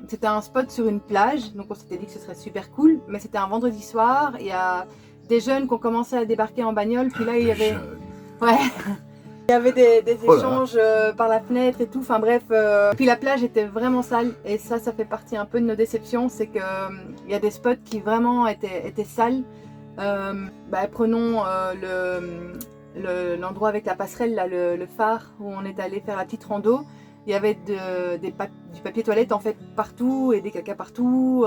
c'était un spot sur une plage. Donc on s'était dit que ce serait super cool. Mais c'était un vendredi soir. Il y a des jeunes qui ont commencé à débarquer en bagnole. Puis là, il y avait... Ouais. Il y avait des échanges par la fenêtre et tout, enfin bref. Puis la plage était vraiment sale et ça fait partie un peu de nos déceptions, c'est qu'il y a des spots qui vraiment étaient sales. Prenons l'endroit avec la passerelle, là, le phare où on est allé faire la petite rando. Il y avait du papier toilette en fait partout et des cacas partout.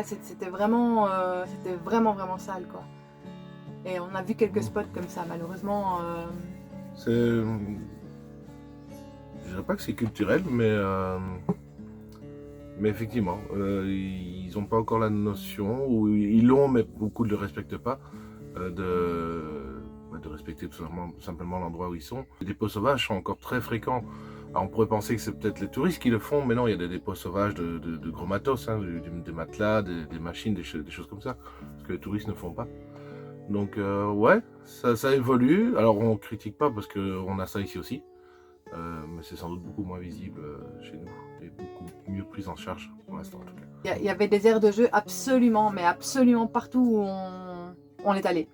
C'était vraiment sale quoi. Et on a vu quelques spots comme ça malheureusement. Je dirais pas que c'est culturel, mais effectivement, ils n'ont pas encore la notion, ou ils l'ont, mais beaucoup ne le respectent pas, de respecter tout simplement l'endroit où ils sont. Les dépôts sauvages sont encore très fréquents. Alors on pourrait penser que c'est peut-être les touristes qui le font, mais non, il y a des dépôts sauvages de gros matos, hein, des matelas, des machines, des choses comme ça, ce que les touristes ne font pas. Donc ouais, ça évolue. Alors on critique pas parce qu'on a ça ici aussi, mais c'est sans doute beaucoup moins visible chez nous et beaucoup mieux pris en charge pour l'instant en tout cas. Il y avait des aires de jeu absolument partout où on est allé.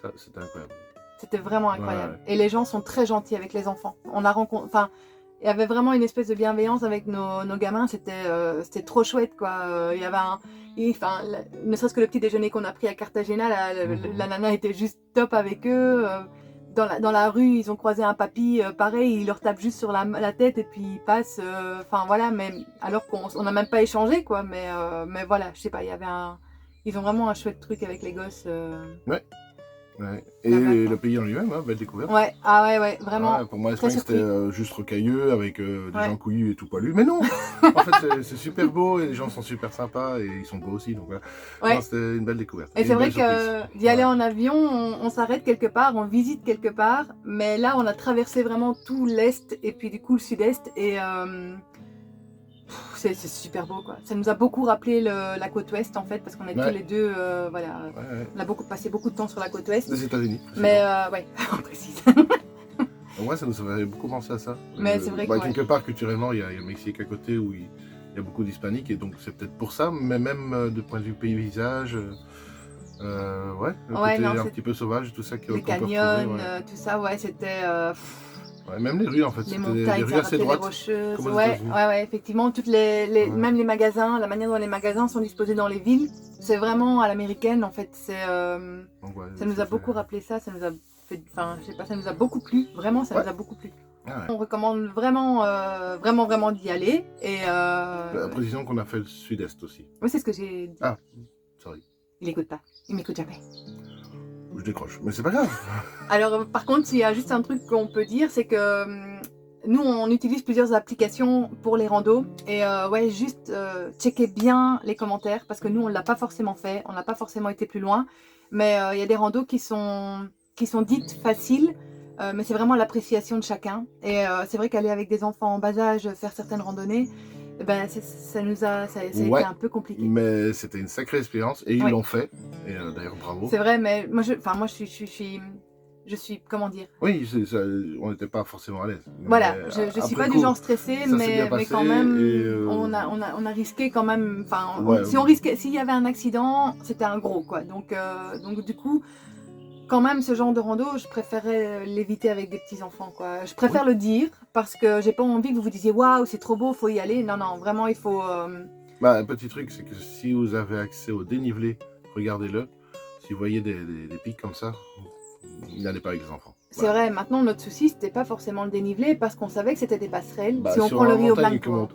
Ça, c'était incroyable. C'était vraiment incroyable. Ouais. Et les gens sont très gentils avec les enfants. Il y avait vraiment une espèce de bienveillance avec nos gamins. C'était trop chouette quoi. Il y avait ne serait-ce que le petit déjeuner qu'on a pris à Cartagena, la nana était juste top avec eux. Dans la rue, ils ont croisé un papy, pareil, il leur tape juste sur la tête et puis il passe. Mais alors qu'on n'a même pas échangé quoi. Mais voilà, je sais pas, ils ont vraiment un chouette truc avec les gosses. Ouais. Et le pays en lui-même, hein, belle découverte. Ouais, vraiment. Ouais, pour moi, l'Espagne, c'était juste rocailleux avec des gens couillus et tout poilus. Mais non, en fait, c'est super beau et les gens sont super sympas et ils sont beaux aussi. Donc voilà, non, c'était une belle découverte. Et c'est vrai que d'y aller en avion, on s'arrête quelque part, on visite quelque part. Mais là, on a traversé vraiment tout l'Est et puis du coup le Sud-Est. Et C'est super beau quoi. Ça nous a beaucoup rappelé la côte ouest en fait parce qu'on est tous les deux, voilà, on a passé beaucoup de temps sur la côte ouest. Les États-Unis. Mais ouais, on précise. Ouais, ça nous avait beaucoup pensé à ça. Mais c'est vrai que quelque part culturellement, il y a le Mexique à côté où il y a beaucoup d'hispaniques et donc c'est peut-être pour ça, mais même de point de vue paysage, le côté un petit peu sauvage, tout ça les canyons, tout ça, ouais, c'était. Même les rues en fait, les c'était montagnes, des rues assez droites. les rocheuses, ouais, effectivement, toutes même les magasins, la manière dont les magasins sont disposés dans les villes, c'est vraiment à l'américaine en fait. Ça nous a beaucoup rappelé ça, ça nous a fait, enfin, je sais pas, ça nous a beaucoup plu, vraiment, ça nous a beaucoup plu. On recommande vraiment, vraiment d'y aller. Et la précision qu'on a fait le sud-est aussi. Oui, c'est ce que j'ai dit. Ah, sorry. Il écoute pas, il m'écoute jamais. Je décroche, mais c'est pas grave. Alors par contre, il y a juste un truc qu'on peut dire, c'est que nous on utilise plusieurs applications pour les randos et juste checker bien les commentaires parce que nous on l'a pas forcément fait, on n'a pas forcément été plus loin, mais il y a des randos qui sont dites faciles, mais c'est vraiment l'appréciation de chacun et c'est vrai qu'aller avec des enfants en bas âge faire certaines randonnées, ben, ça a été un peu compliqué. Mais c'était une sacrée expérience et ils l'ont fait. Et d'ailleurs, bravo. C'est vrai, mais moi je suis, comment dire? Oui, on n'était pas forcément à l'aise. Voilà, je suis pas du genre stressé, mais quand même, on a risqué quand même. Enfin, s'il y avait un accident, c'était un gros quoi. Donc du coup. Quand même, ce genre de rando, je préférais l'éviter avec des petits enfants, quoi. Je préfère le dire parce que j'ai pas envie que vous vous disiez waouh, c'est trop beau, faut y aller. Non, vraiment, il faut. Un petit truc, c'est que si vous avez accès au dénivelé, regardez-le. Si vous voyez des pics comme ça, n'allez pas avec les enfants. C'est vrai, maintenant notre souci c'était pas forcément le dénivelé parce qu'on savait que c'était des passerelles. Si on prend le Rio Blanco.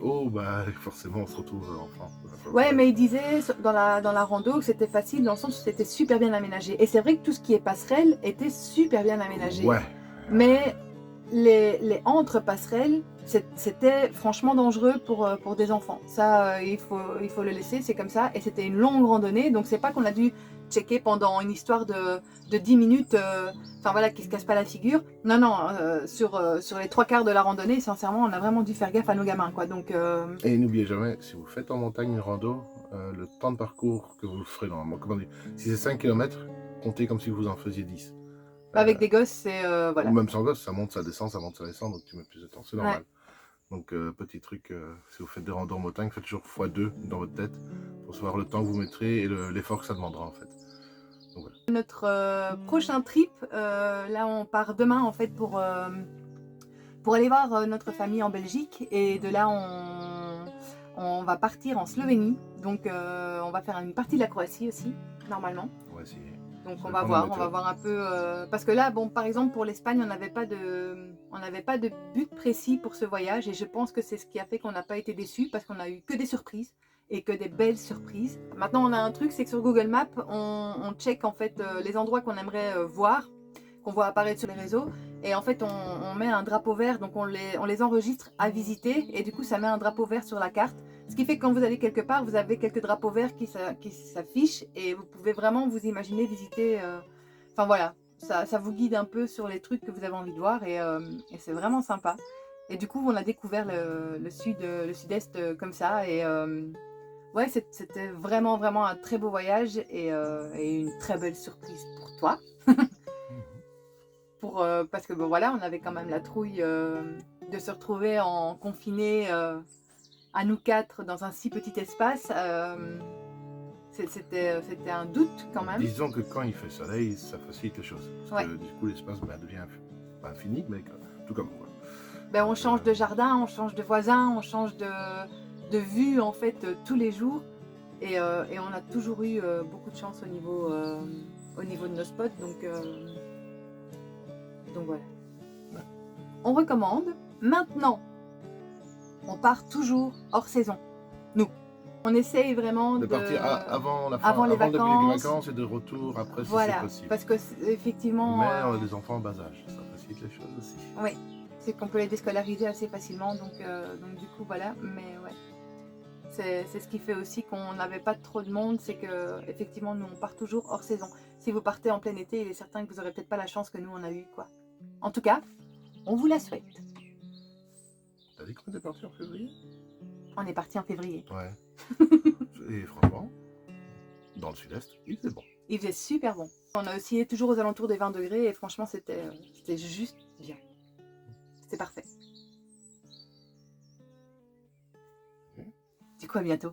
Forcément on se retrouve enfant. Ouais, mais il disait dans la rando que c'était facile dans le sens où c'était super bien aménagé. Et c'est vrai que tout ce qui est passerelle était super bien aménagé. Ouais. Mais les entre-passerelles, c'était franchement dangereux pour des enfants. Ça, il faut le laisser, c'est comme ça. Et c'était une longue randonnée, donc c'est pas qu'on a dû checker pendant une histoire de 10 minutes, qui se casse pas la figure. Non, sur les 3/4 de la randonnée, sincèrement, on a vraiment dû faire gaffe à nos gamins, quoi. Donc, Et n'oubliez jamais, si vous faites en montagne une rando, le temps de parcours que vous ferez normalement, si c'est 5 km, comptez comme si vous en faisiez 10. Avec des gosses, c'est voilà. Ou même sans gosse, ça monte, ça descend, donc tu mets plus de temps, c'est normal. Donc petit truc, si vous faites des randos en montagne, faites toujours x2 dans votre tête pour savoir le temps que vous mettrez et l'effort que ça demandera en fait. Donc, voilà. Notre prochain trip, là on part demain en fait pour aller voir notre famille en Belgique et de là on va partir en Slovénie. Donc on va faire une partie de la Croatie aussi, normalement. On va essayer. Donc on va voir un peu, parce que là, bon, par exemple pour l'Espagne, on n'avait pas de but précis pour ce voyage et je pense que c'est ce qui a fait qu'on n'a pas été déçus parce qu'on a eu que des surprises et que des belles surprises. Maintenant, on a un truc, c'est que sur Google Maps, on check en fait les endroits qu'on aimerait voir, qu'on voit apparaître sur les réseaux et en fait on met un drapeau vert, donc on les enregistre à visiter et du coup ça met un drapeau vert sur la carte. Ce qui fait que quand vous allez quelque part, vous avez quelques drapeaux verts qui s'affichent et vous pouvez vraiment vous imaginer visiter. Enfin voilà, ça vous guide un peu sur les trucs que vous avez envie de voir et c'est vraiment sympa. Et du coup, on a découvert le sud-est comme ça et ouais, c'était vraiment un très beau voyage et une très belle surprise pour toi. Parce que bon, voilà, on avait quand même la trouille de se retrouver en confiné. À nous 4 dans un si petit espace, c'était un doute quand même. Disons que quand il fait soleil, ça facilite les choses. Parce que du coup, l'espace devient pas infini, mais tout comme quoi. On change de jardin, on change de voisin, on change de vue en fait tous les jours. Et on a toujours eu beaucoup de chance au niveau de nos spots. Donc voilà. Ouais. On recommande. Maintenant, on part toujours hors saison. Nous, on essaye vraiment de partir avant les vacances et de retour après si c'est possible. Parce que effectivement. Mais on a des enfants en bas âge, ça facilite les choses aussi. Oui, c'est qu'on peut les déscolariser assez facilement, donc du coup voilà. Mais ouais, c'est ce qui fait aussi qu'on n'avait pas trop de monde, c'est que effectivement nous on part toujours hors saison. Si vous partez en plein été, il est certain que vous aurez peut-être pas la chance que nous on a eu quoi. En tout cas, on vous la souhaite. T'as dit qu'on était parti en février? On est parti en février. Ouais. Et franchement, dans le sud-est, il faisait bon. Il faisait super bon. On a oscillé toujours aux alentours des 20 degrés et franchement, c'était juste bien. C'était parfait. Du coup, à bientôt.